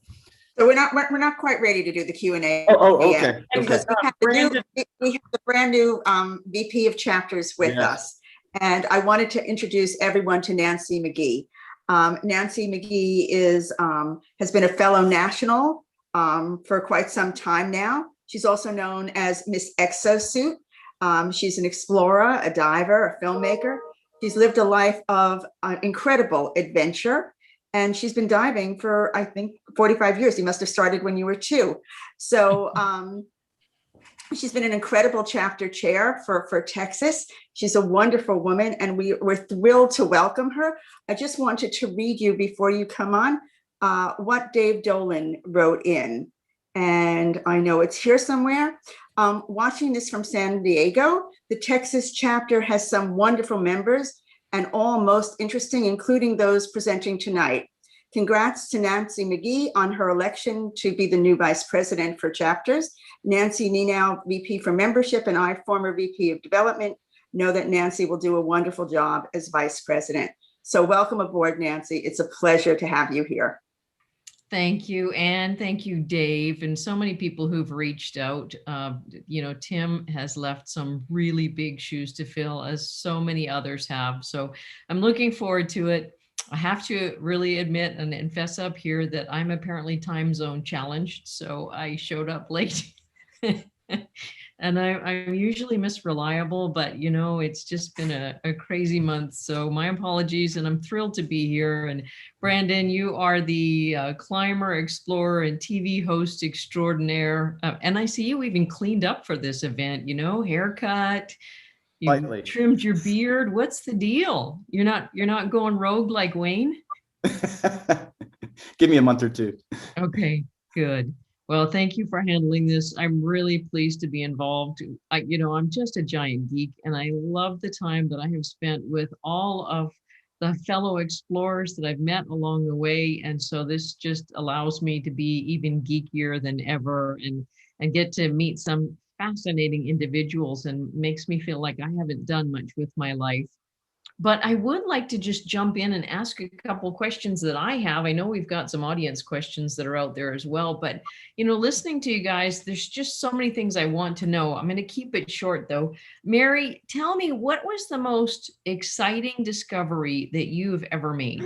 So we're not quite ready to do the Q&A. Okay. Because we have the brand new VP of chapters with us. And I wanted to introduce everyone to Nancy McGee. Nancy McGee has been a fellow national for quite some time now. She's also known as Miss Exosuit. She's an explorer, a diver, a filmmaker. She's lived a life of incredible adventure. And she's been diving for, I think, 45 years. You must have started when you were 2. So she's been an incredible chapter chair for Texas. She's a wonderful woman, and we're thrilled to welcome her. I just wanted to read you, before you come on, what Dave Dolan wrote in. And I know it's here somewhere. Watching this from San Diego, the Texas chapter has some wonderful members, and all most interesting, including those presenting tonight. Congrats to Nancy McGee on her election to be the new vice president for chapters. Nancy, me now VP for membership, and I, former VP of development, know that Nancy will do a wonderful job as vice president. So welcome aboard, Nancy. It's a pleasure to have you here. Thank you, Anne. Thank you, Dave, and so many people who've reached out. Tim has left some really big shoes to fill, as so many others have. So I'm looking forward to it. I have to really admit and fess up here that I'm apparently time zone challenged. So I showed up late. And I'm usually Miss Reliable, but it's just been a crazy month. So my apologies, and I'm thrilled to be here. And Branndon, you are the climber, explorer, and TV host extraordinaire. And I see you even cleaned up for this event, haircut, you trimmed your beard. What's the deal? You're not going rogue like Wayne? Give me a month or 2. Okay, good. Well, thank you for handling this. I'm really pleased to be involved. I'm just a giant geek, and I love the time that I have spent with all of the fellow explorers that I've met along the way. And so this just allows me to be even geekier than ever and get to meet some fascinating individuals, and makes me feel like I haven't done much with my life. But I would like to just jump in and ask a couple questions that I have. I know we've got some audience questions that are out there as well, but listening to you guys, there's just so many things I want to know. I'm going to keep it short though. Mary, tell me, what was the most exciting discovery that you've ever made?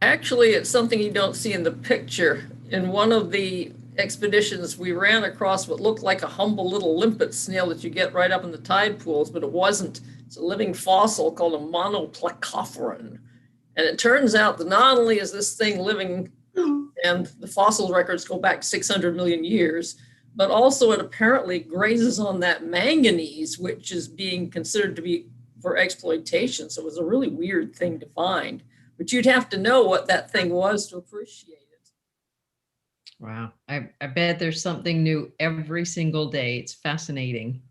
Actually, it's something you don't see in the picture. In one of the expeditions, we ran across what looked like a humble little limpet snail that you get right up in the tide pools, but it wasn't. It's a living fossil called a monoplacophoran. And it turns out that not only is this thing living, and the fossil records go back 600 million years, but also it apparently grazes on that manganese, which is being considered to be for exploitation. So it was a really weird thing to find, but you'd have to know what that thing was to appreciate it. Wow. I bet there's something new every single day. It's fascinating.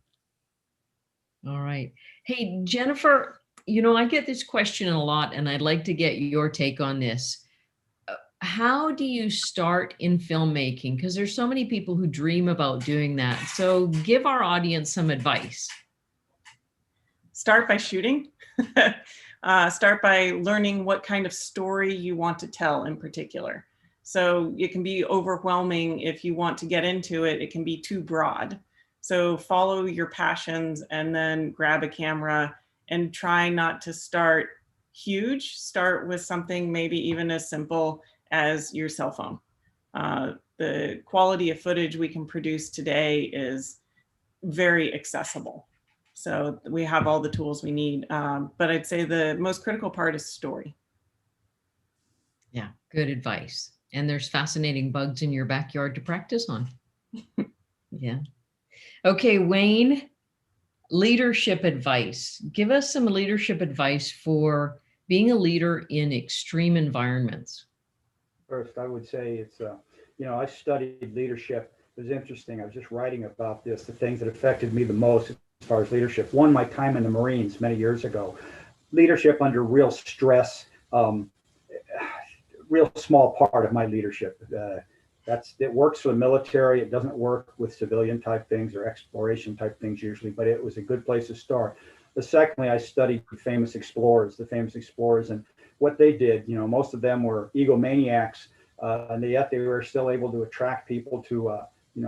All right. Hey, Jennifer, I get this question a lot, and I'd like to get your take on this. How do you start in filmmaking? Because there's so many people who dream about doing that. So give our audience some advice. Start by shooting. Start by learning what kind of story you want to tell in particular. So it can be overwhelming if you want to get into it. It can be too broad. So follow your passions and then grab a camera and try not to start huge. Start with something maybe even as simple as your cell phone. The quality of footage we can produce today is very accessible. So we have all the tools we need. But I'd say the most critical part is story. Yeah, good advice. And there's fascinating bugs in your backyard to practice on. Yeah. Okay, Wayne, leadership advice. Give us some leadership advice for being a leader in extreme environments. First, I would say it's, I studied leadership. It was interesting. I was just writing about this, the things that affected me the most as far as leadership. One, my time in the Marines many years ago. Leadership under real stress, real small part of my leadership. It works for the military. It doesn't work with civilian type things or exploration type things usually, but it was a good place to start. But secondly, I studied the famous explorers, and what they did. Most of them were egomaniacs, and yet they were still able to attract people to,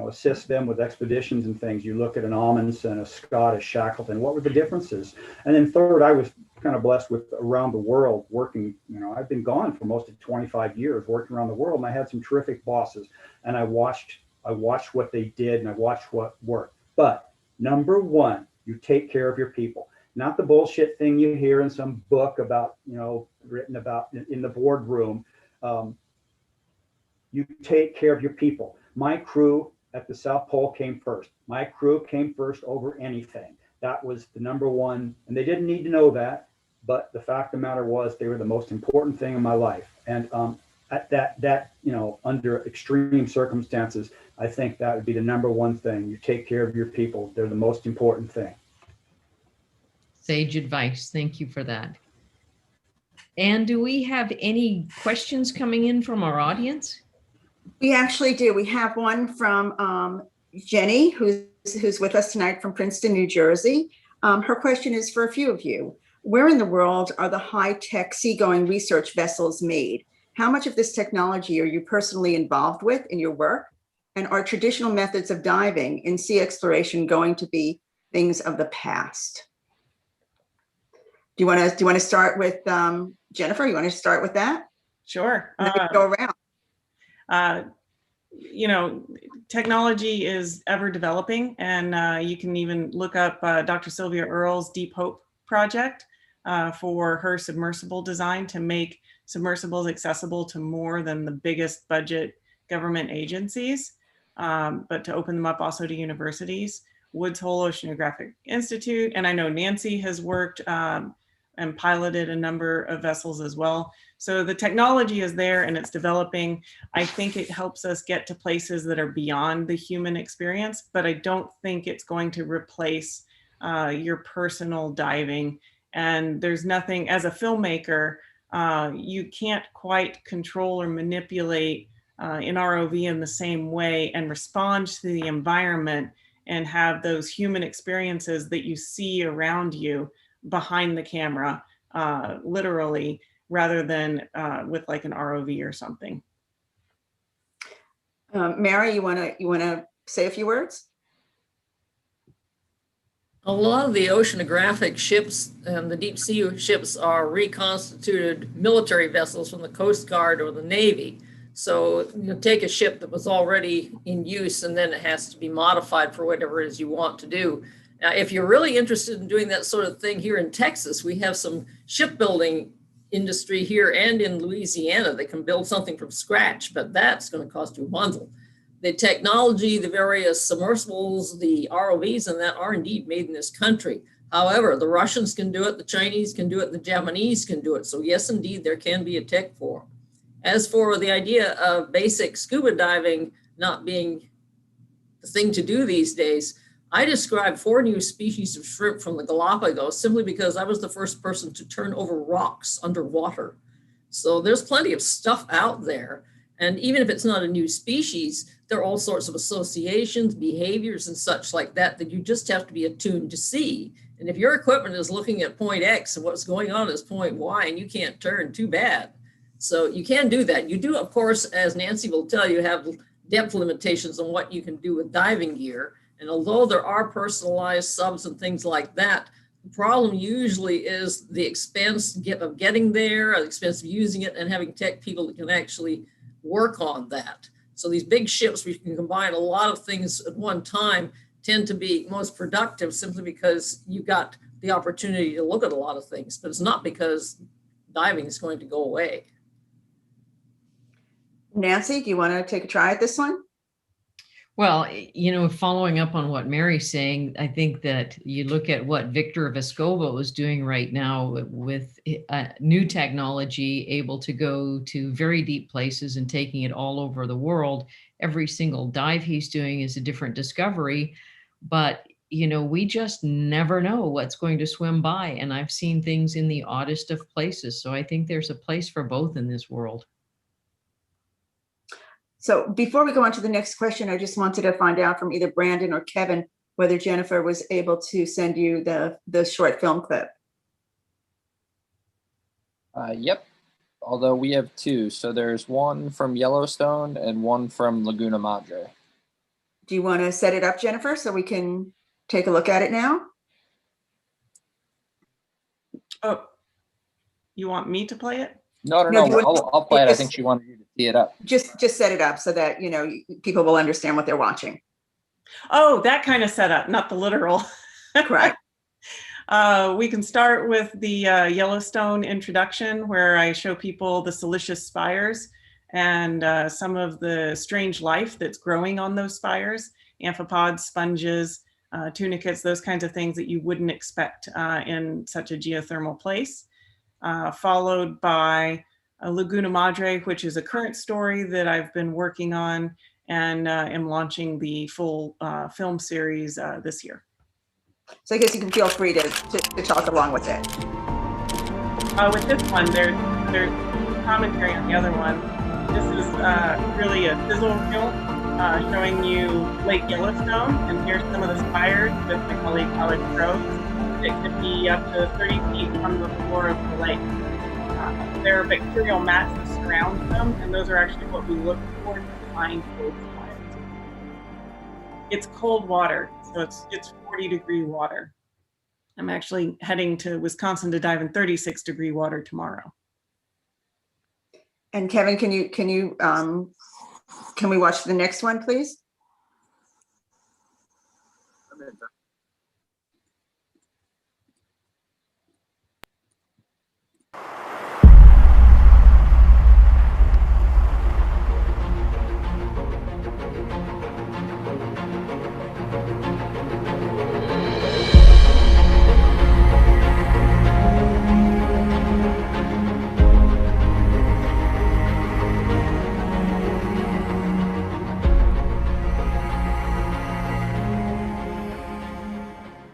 assist them with expeditions and things. You look at an Amundsen, a Scott, a Shackleton. What were the differences? And then third, I was kind of blessed with around the world working. I've been gone for most of 25 years working around the world, and I had some terrific bosses. And I watched what they did, and I watched what worked. But number one, you take care of your people. Not the bullshit thing you hear in some book about, written about in the boardroom. You take care of your people. My crew at the South Pole came first. My crew came first over anything. That was the number one. And they didn't need to know that. But the fact of the matter was they were the most important thing in my life. And at that, under extreme circumstances, I think that would be the number one thing. You take care of your people. They're the most important thing. Sage advice. Thank you for that. And do we have any questions coming in from our audience? We actually do. We have one from Jenny, who's with us tonight from Princeton, New Jersey. Her question is for a few of you. Where in the world are the high-tech seagoing research vessels made? How much of this technology are you personally involved with in your work? And are traditional methods of diving in sea exploration going to be things of the past? Do you want to start with Jennifer? You want to start with that? Sure. And then we can go around. Technology is ever developing, and you can even look up Dr. Sylvia Earle's Deep Hope project for her submersible design to make submersibles accessible to more than the biggest budget government agencies, but to open them up also to universities. Woods Hole Oceanographic Institute, and I know Nancy has worked and piloted a number of vessels as well. So the technology is there and it's developing. I think it helps us get to places that are beyond the human experience, but I don't think it's going to replace your personal diving. And there's nothing, as a filmmaker, you can't quite control or manipulate an ROV in the same way and respond to the environment and have those human experiences that you see around you behind the camera, literally, rather than with like an ROV or something. Mary, you wanna say a few words? A lot of the oceanographic ships and the deep sea ships are reconstituted military vessels from the Coast Guard or the Navy. So you take a ship that was already in use and then it has to be modified for whatever it is you want to do. Now, if you're really interested in doing that sort of thing here in Texas, we have some shipbuilding industry here and in Louisiana that can build something from scratch, but that's going to cost you a bundle. The technology, the various submersibles, the ROVs, and that are indeed made in this country. However, the Russians can do it, the Chinese can do it, the Japanese can do it. So yes, indeed, there can be a tech for them. As for the idea of basic scuba diving not being the thing to do these days, I described 4 new species of shrimp from the Galapagos simply because I was the first person to turn over rocks underwater. So there's plenty of stuff out there. And even if it's not a new species, there are all sorts of associations, behaviors, and such like that that you just have to be attuned to see. And if your equipment is looking at point X and what's going on is point Y and you can't turn, too bad. So you can do that. You do, of course, as Nancy will tell you, have depth limitations on what you can do with diving gear. And although there are personalized subs and things like that, the problem usually is the expense of getting there, the expense of using it, and having tech people that can actually work on that. So these big ships, we can combine a lot of things at one time, tend to be most productive simply because you got the opportunity to look at a lot of things, but it's not because diving is going to go away. Nancy, do you want to take a try at this one? Well, following up on what Mary's saying, I think that you look at what Victor Vescovo is doing right now with new technology, able to go to very deep places and taking it all over the world. Every single dive he's doing is a different discovery, but we just never know what's going to swim by. And I've seen things in the oddest of places. So I think there's a place for both in this world. So before we go on to the next question, I just wanted to find out from either Branndon or Kevin whether Jennifer was able to send you the short film clip. Yep. Although we have 2. So there's one from Yellowstone and one from Laguna Madre. Do you want to set it up, Jennifer, so we can take a look at it now? Oh, you want me to play it? No, I'll play it. I think she wanted you to tee it up. Just set it up so that, people will understand what they're watching. Oh, that kind of setup, not the literal. Correct. We can start with the Yellowstone introduction, where I show people the siliceous spires and some of the strange life that's growing on those spires, amphipods, sponges, tunicates, those kinds of things that you wouldn't expect in such a geothermal place. Followed by Laguna Madre, which is a current story that I've been working on and am launching the full film series this year. So I guess you can feel free to talk along with it. With this one, there's commentary on the other one. This is really a sizzle reel showing you Lake Yellowstone, and here's some of the spires with my colleague Alex Rose. It could be up to 30 feet from the floor of the lake. There are bacterial mats that surround them, and those are actually what we look for to find those spires. It's cold water, so it's 40-degree water. I'm actually heading to Wisconsin to dive in 36-degree water tomorrow. And Kevin, can we watch the next one, please?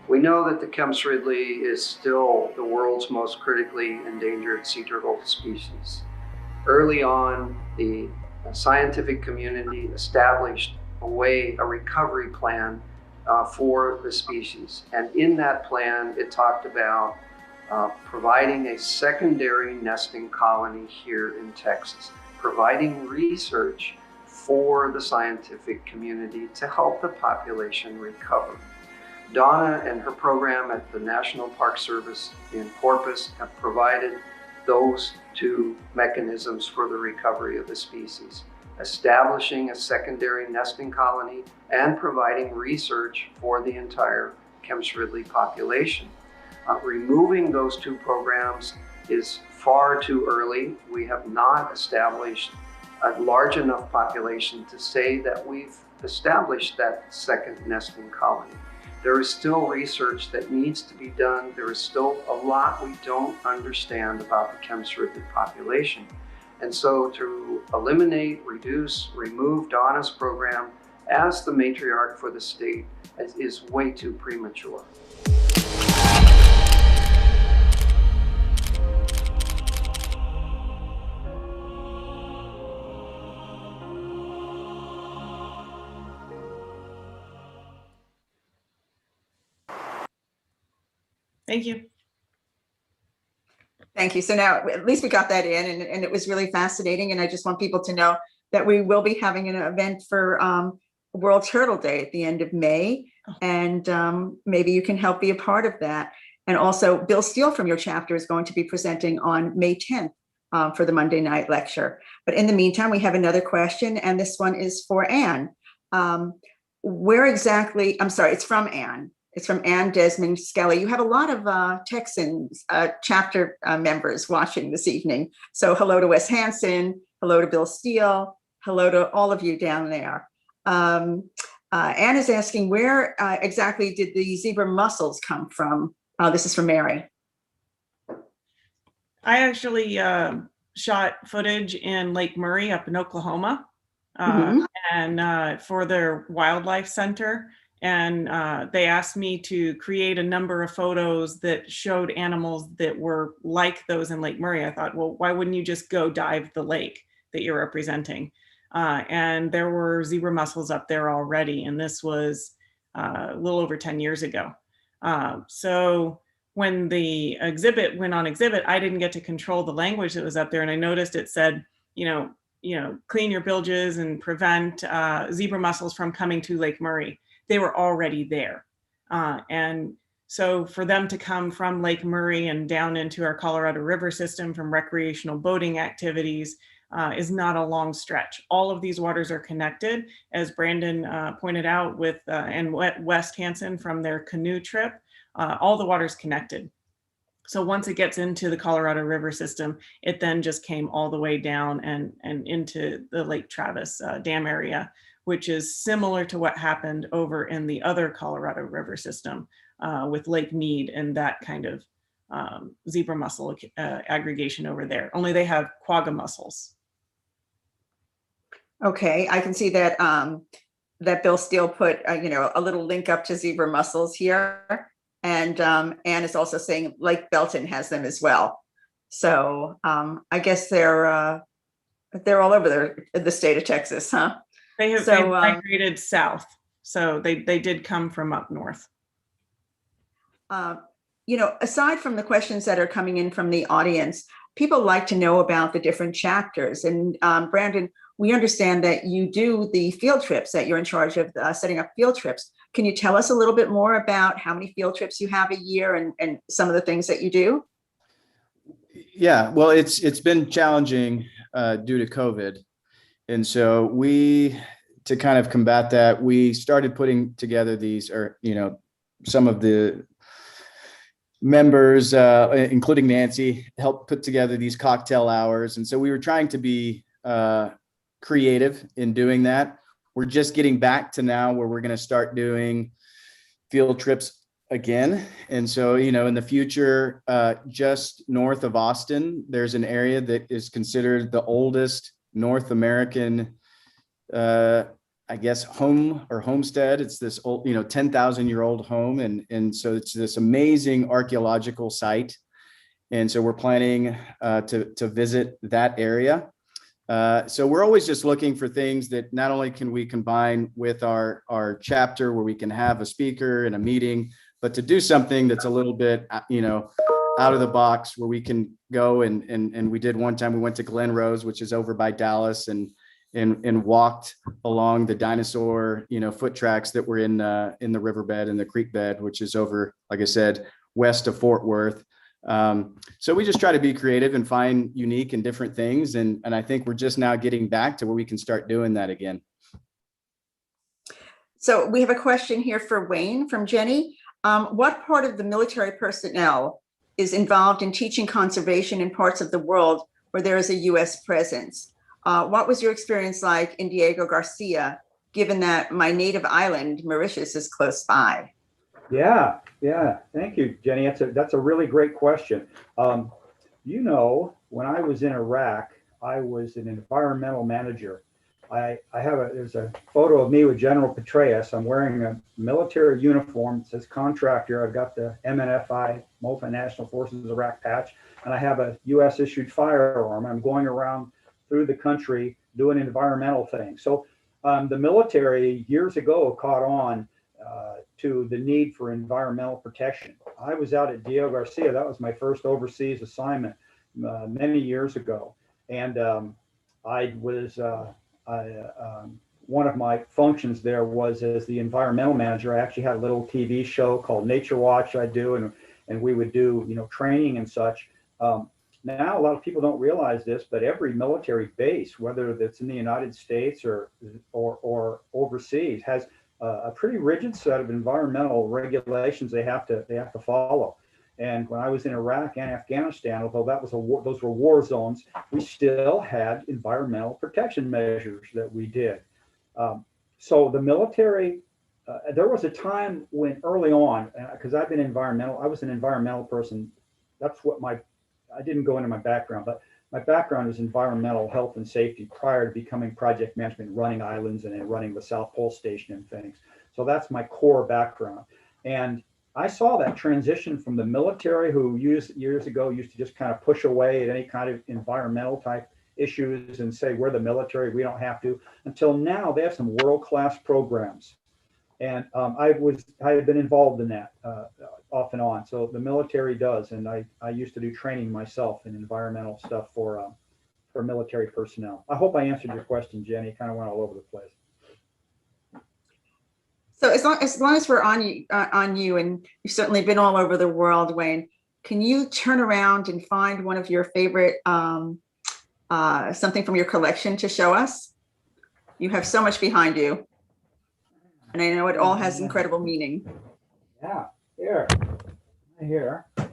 We know that the Kemp's Ridley is still the world's most critically endangered sea turtle species. Early on, the scientific community established a recovery plan for the species. And in that plan, it talked about providing a secondary nesting colony here in Texas, providing research for the scientific community to help the population recover. Donna and her program at the National Park Service in Corpus have provided those 2 mechanisms for the recovery of the species, establishing a secondary nesting colony and providing research for the entire Kemp's Ridley population. Removing those 2 programs is far too early. We have not established a large enough population to say that we've established that second nesting colony. There is still research that needs to be done. There is still a lot we don't understand about the Kemp's Ridley population. And so to eliminate, reduce, remove Donna's program as the matriarch for the state is way too premature. Thank you. Thank you. So now at least we got that in, and it was really fascinating. And I just want people to know that we will be having an event for World Turtle Day at the end of May. And maybe you can help be a part of that. And also Bill Steele from your chapter is going to be presenting on May 10th for the Monday night lecture. But in the meantime, we have another question, and this one is for Anne. Where exactly, I'm sorry, it's from Anne. It's from Anne Desmond Skelly. You have a lot of Texans chapter members watching this evening. So hello to Wes Hansen, hello to Bill Steele, hello to all of you down there. Anne is asking, where exactly did the zebra mussels come from? This is from Mary. I actually shot footage in Lake Murray up in Oklahoma and for their wildlife center. And they asked me to create a number of photos that showed animals that were like those in Lake Murray. I thought, well, why wouldn't you just go dive the lake that you're representing? And there were zebra mussels up there already. And this was a little over 10 years ago. So when the exhibit went on exhibit, I didn't get to control the language that was up there. And I noticed it said, clean your bilges and prevent zebra mussels from coming to Lake Murray. They were already there. And so for them to come from Lake Murray and down into our Colorado River system from recreational boating activities is not a long stretch. All of these waters are connected, as Branndon pointed out with and West Hansen from their canoe trip. All the water's connected. So once it gets into the Colorado River system, it then just came all the way down and into the Lake Travis dam area, which is similar to what happened over in the other Colorado River system with Lake Mead and that kind of zebra mussel aggregation over there. Only they have quagga mussels. Okay, I can see that that Bill Steele put a little link up to zebra mussels here, and Anne is also saying Lake Belton has them as well. So I guess they're all over the state of Texas, huh? They have migrated south, so they did come from up north. Aside from the questions that are coming in from the audience, people like to know about the different chapters. And Branndon, we understand that you do the field trips, that you're in charge of setting up field trips. Can you tell us a little bit more about how many field trips you have a year and some of the things that you do? Yeah, well, it's been challenging due to COVID. And so to kind of combat that, we started putting together these, some of the members, including Nancy, helped put together these cocktail hours. And so we were trying to be creative in doing that. We're just getting back to now where we're going to start doing field trips again. And so, in the future, just north of Austin, there's an area that is considered the oldest North American, home or homestead. It's this old, 10,000-year-old home. And so it's this amazing archaeological site. And so we're planning to visit that area. So we're always just looking for things that not only can we combine with our chapter where we can have a speaker and a meeting, but to do something that's a little bit, out of the box where we can go and we did one time, we went to Glen Rose, which is over by Dallas, and walked along the dinosaur, foot tracks that were in the riverbed and the creek bed, which is over, like I said, west of Fort Worth. So we just try to be creative and find unique and different things. And I think we're just now getting back to where we can start doing that again. So we have a question here for Wayne from Jenny. What part of the military personnel is involved in teaching conservation in parts of the world where there is a U.S. presence? What was your experience like in Diego Garcia, given that my native island, Mauritius, is close by? Yeah. Thank you, Jenny. That's a really great question. When I was in Iraq, I was an environmental manager, there's a photo of me with General Petraeus. I'm wearing a military uniform. It says contractor. I've got the MNFI, Multinational Forces Iraq patch, and I have a U.S. issued firearm. I'm going around through the country doing environmental things. So the military years ago caught on to the need for environmental protection. I was out at Diego Garcia. That was my first overseas assignment many years ago. And I was, one of my functions there was as the environmental manager. I actually had a little TV show called Nature Watch I do, and we would do, training and such. Now, a lot of people don't realize this, but every military base, whether that's in the United States or overseas, has a pretty rigid set of environmental regulations they have to follow. And when I was in Iraq and Afghanistan, although that was those were war zones, we still had environmental protection measures that we did. So the military, there was a time when early on, because I was an environmental person. That's what I didn't go into my background, but my background is environmental health and safety prior to becoming project management, running islands and then running the South Pole Station and things. So that's my core background. And I saw that transition from the military, who years ago used to just kind of push away at any kind of environmental type issues and say, we're the military, we don't have to, until now they have some world-class programs. And I had been involved in that off and on. So the military does, and I used to do training myself in environmental stuff for military personnel. I hope I answered your question, Jenny. Kind of went all over the place. So as long as we're on you, and you've certainly been all over the world, Wayne, can you turn around and find one of your favorite something from your collection to show us? You have so much behind you, and I know it all has incredible meaning. Yeah, here. I've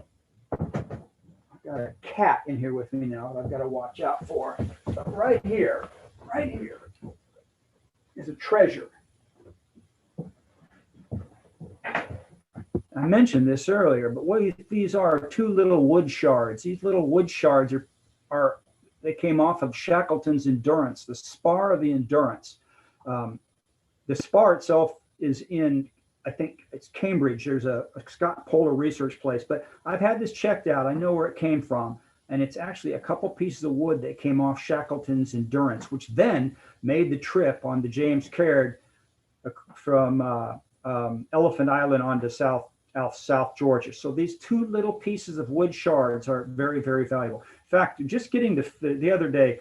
got a cat in here with me now that I've got to watch out for. But right here is a treasure. I mentioned this earlier, but what these are two little wood shards. These little wood shards they came off of Shackleton's Endurance, the spar of the Endurance. The spar itself is in, I think it's Cambridge. There's a Scott Polar research place, but I've had this checked out. I know where it came from. And it's actually a couple pieces of wood that came off Shackleton's Endurance, which then made the trip on the James Caird from Elephant Island onto South Georgia. So these two little pieces of wood shards are very, very valuable. In fact, just getting the other day,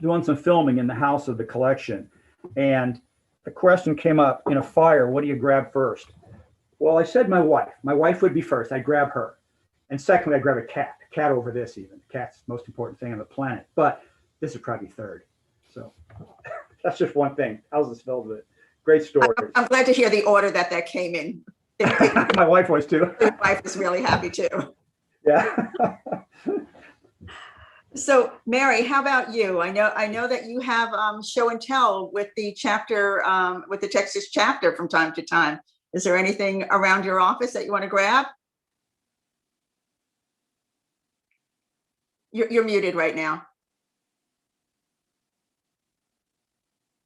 doing some filming in the house of the collection, and the question came up, in a fire, what do you grab first? Well, I said my wife. My wife would be first. I'd grab her. And secondly, I'd grab a cat over this even. The cat's the most important thing on the planet. But this is probably third. So that's just one thing. Houses filled with it. Great stories. I'm glad to hear the order that came in. My wife was too. My wife is really happy too. Yeah. So Mary, how about you? I know that you have show and tell with the chapter, with the Texas chapter from time to time. Is there anything around your office that you want to grab? You're muted right now.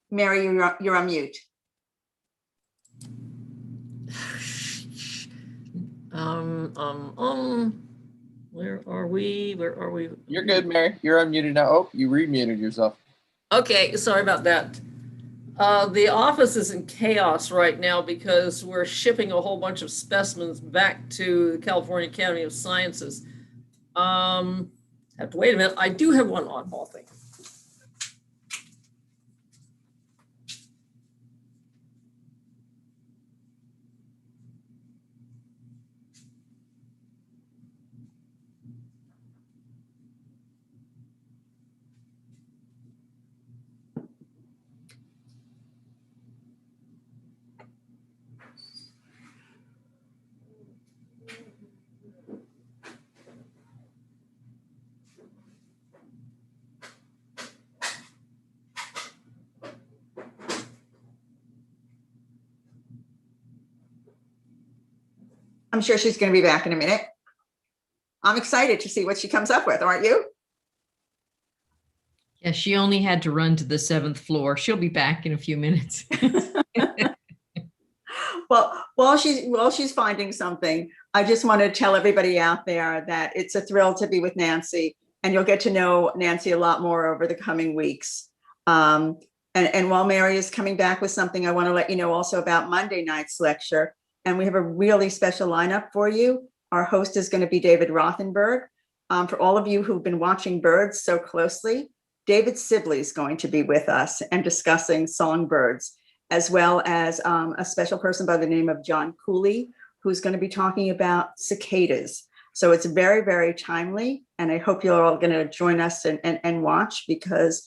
Mary, you're on mute. Where are we? You're good, Mary. You're unmuted now. Oh, you remuted yourself. Okay, sorry about that. The office is in chaos right now because we're shipping a whole bunch of specimens back to the California Academy of Sciences. Have to wait a minute. I do have one oddball thing. I'm sure she's going to be back in a minute. I'm excited to see what she comes up with, aren't you? Yeah, she only had to run to the 7th floor. She'll be back in a few minutes. Well, while she's finding something, I just want to tell everybody out there that it's a thrill to be with Nancy, and you'll get to know Nancy a lot more over the coming weeks. And while Mary is coming back with something, I want to let you know also about Monday night's lecture. And we have a really special lineup for you. Our host is going to be David Rothenberg. For all of you who've been watching birds so closely, David Sibley is going to be with us and discussing songbirds, as well as a special person by the name of John Cooley, who's going to be talking about cicadas. So it's very, very timely. And I hope you're all going to join us and watch, because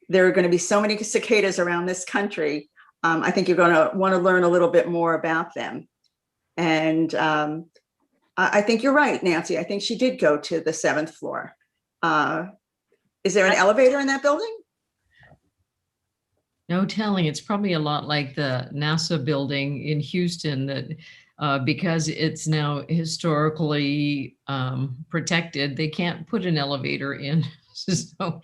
there are going to be so many cicadas around this country. I think you're going to want to learn a little bit more about them. And I think you're right, Nancy. I think she did go to the 7th floor. Is there an elevator in that building? No telling. It's probably a lot like the NASA building in Houston, that because it's now historically protected, they can't put an elevator in. So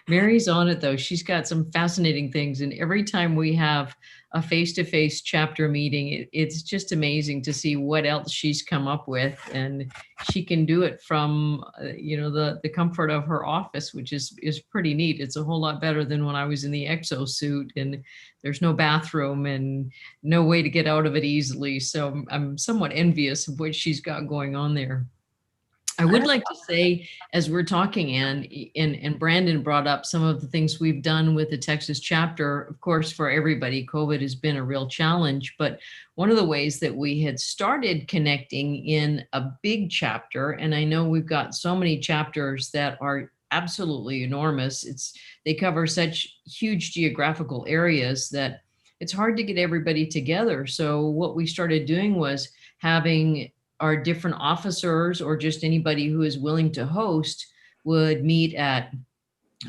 Mary's on it, though. She's got some fascinating things. And every time we have a face-to-face chapter meeting, it's just amazing to see what else she's come up with. And she can do it from, the comfort of her office, which is pretty neat. It's a whole lot better than when I was in the exosuit, and there's no bathroom and no way to get out of it easily. So I'm somewhat envious of what she's got going on there. I would like to say, as we're talking, and Branndon brought up some of the things we've done with the Texas chapter. Of course, for everybody, COVID has been a real challenge, but one of the ways that we had started connecting in a big chapter, and I know we've got so many chapters that are absolutely enormous. They cover such huge geographical areas that it's hard to get everybody together. So what we started doing was having our different officers, or just anybody who is willing to host, would meet at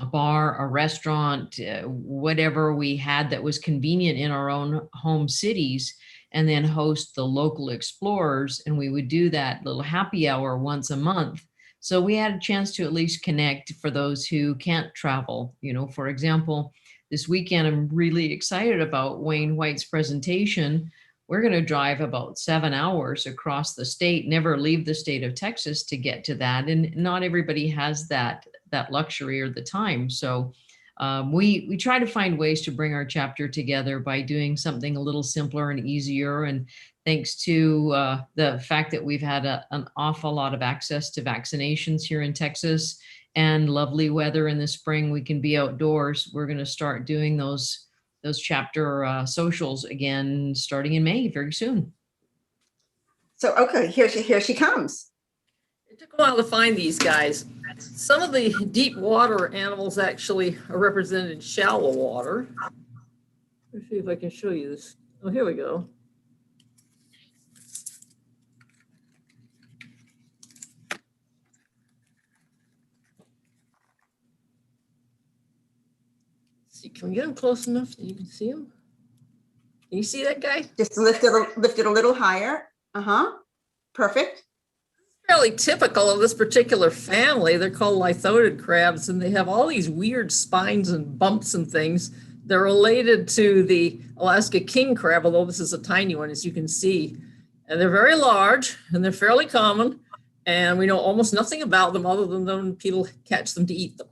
a bar, a restaurant, whatever we had that was convenient in our own home cities, and then host the local explorers. And we would do that little happy hour once a month. So we had a chance to at least connect for those who can't travel. For example, this weekend, I'm really excited about Wayne White's presentation. We're going to drive about 7 hours across the state, never leave the state of Texas to get to that. And not everybody has that luxury or the time. So we try to find ways to bring our chapter together by doing something a little simpler and easier. And thanks to the fact that we've had an awful lot of access to vaccinations here in Texas and lovely weather in the spring, we can be outdoors. We're going to start doing those chapter socials again, starting in May, very soon. So, okay, here she comes. It took a while to find these guys. Some of the deep water animals actually are represented in shallow water. Let's see if I can show you this. Oh, here we go. Can we get him close enough that you can see him? Can you see that guy? Just lift it a little higher. Perfect. Fairly typical of this particular family. They're called lithodid crabs, and they have all these weird spines and bumps and things. They're related to the Alaska king crab, although this is a tiny one, as you can see. And they're very large, and they're fairly common, and we know almost nothing about them other than when people catch them to eat them.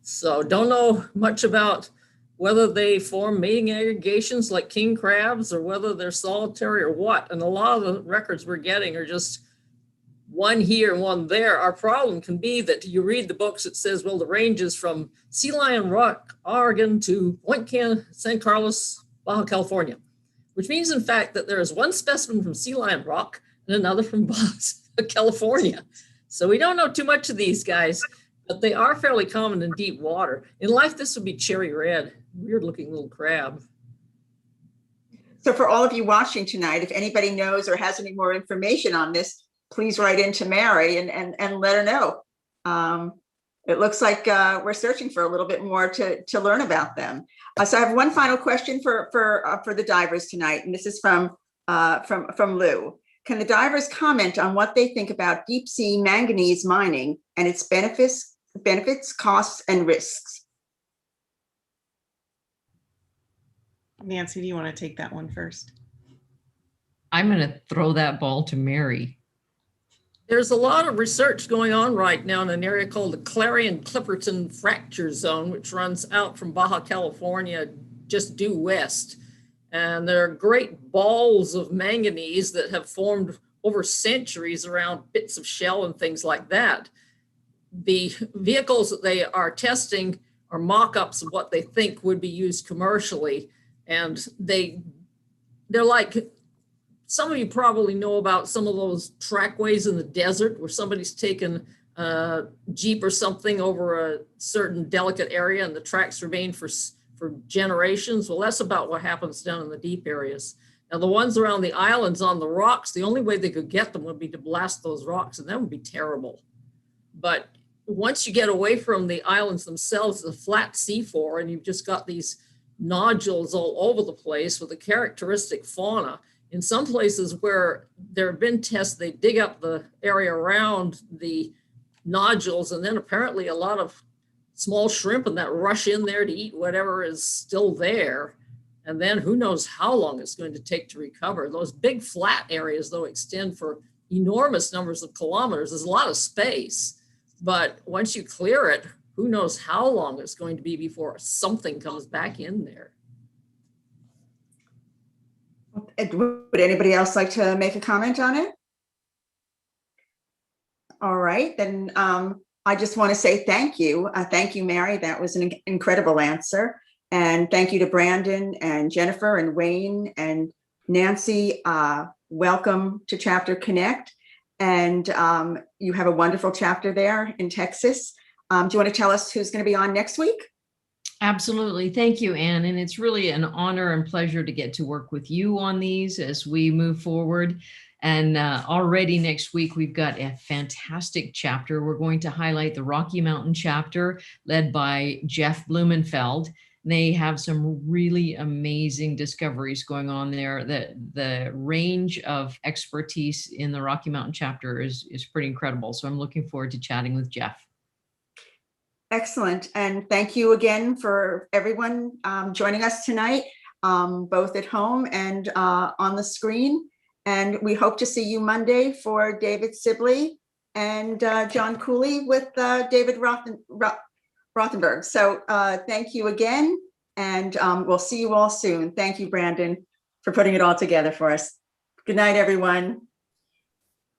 So don't know much about whether they form mating aggregations like king crabs, or whether they're solitary or what. And a lot of the records we're getting are just one here and one there. Our problem can be that you read the books, it says, well, the range is from Sea Lion Rock, Oregon to Point San Carlos, Baja California, which means, in fact, that there is one specimen from Sea Lion Rock and another from Baja California. So we don't know too much of these guys, but they are fairly common in deep water. In life, this would be cherry red, weird looking little crab. So for all of you watching tonight, if anybody knows or has any more information on this, please write into Mary and let her know. It looks like we're searching for a little bit more to learn about them. So I have one final question for the divers tonight, and this is from Lou. Can the divers comment on what they think about deep sea manganese mining and its benefits benefits, costs, and risks. Nancy, do you want to take that one first? I'm going to throw that ball to Mary. There's a lot of research going on right now in an area called the Clarion-Clipperton Fracture Zone, which runs out from Baja California just due west. And there are great balls of manganese that have formed over centuries around bits of shell and things like that. The vehicles that they are testing are mock-ups of what they think would be used commercially. And they're like, some of you probably know about some of those trackways in the desert where somebody's taken a Jeep or something over a certain delicate area and the tracks remain for generations. Well, that's about what happens down in the deep areas. Now, the ones around the islands on the rocks, the only way they could get them would be to blast those rocks, and that would be terrible. But once you get away from the islands themselves, the flat seafloor, and you've just got these nodules all over the place with a characteristic fauna. In some places where there have been tests, they dig up the area around the nodules, and then apparently a lot of small shrimp and that rush in there to eat whatever is still there. And then who knows how long it's going to take to recover. Those big flat areas, though, extend for enormous numbers of kilometers. There's a lot of space, but once you clear it, who knows how long it's going to be before something comes back in there. Would anybody else like to make a comment on it? All right, then I just want to say thank you. Thank you, Mary. That was an incredible answer. And thank you to Branndon and Jennifer and Wayne and Nancy. Welcome to Chapter Connect. And you have a wonderful chapter there in Texas. Do you want to tell us who's going to be on next week? Absolutely. Thank you, Anne. And it's really an honor and pleasure to get to work with you on these as we move forward. And already next week, we've got a fantastic chapter. We're going to highlight the Rocky Mountain chapter led by Jeff Blumenfeld. They have some really amazing discoveries going on there. The range of expertise in the Rocky Mountain chapter is pretty incredible. So I'm looking forward to chatting with Jeff. Excellent. And thank you again for everyone joining us tonight, both at home and on the screen. And we hope to see you Monday for David Sibley and John Cooley with David Rothenberg. So thank you again, and we'll see you all soon. Thank you, Branndon, for putting it all together for us. Good night, everyone.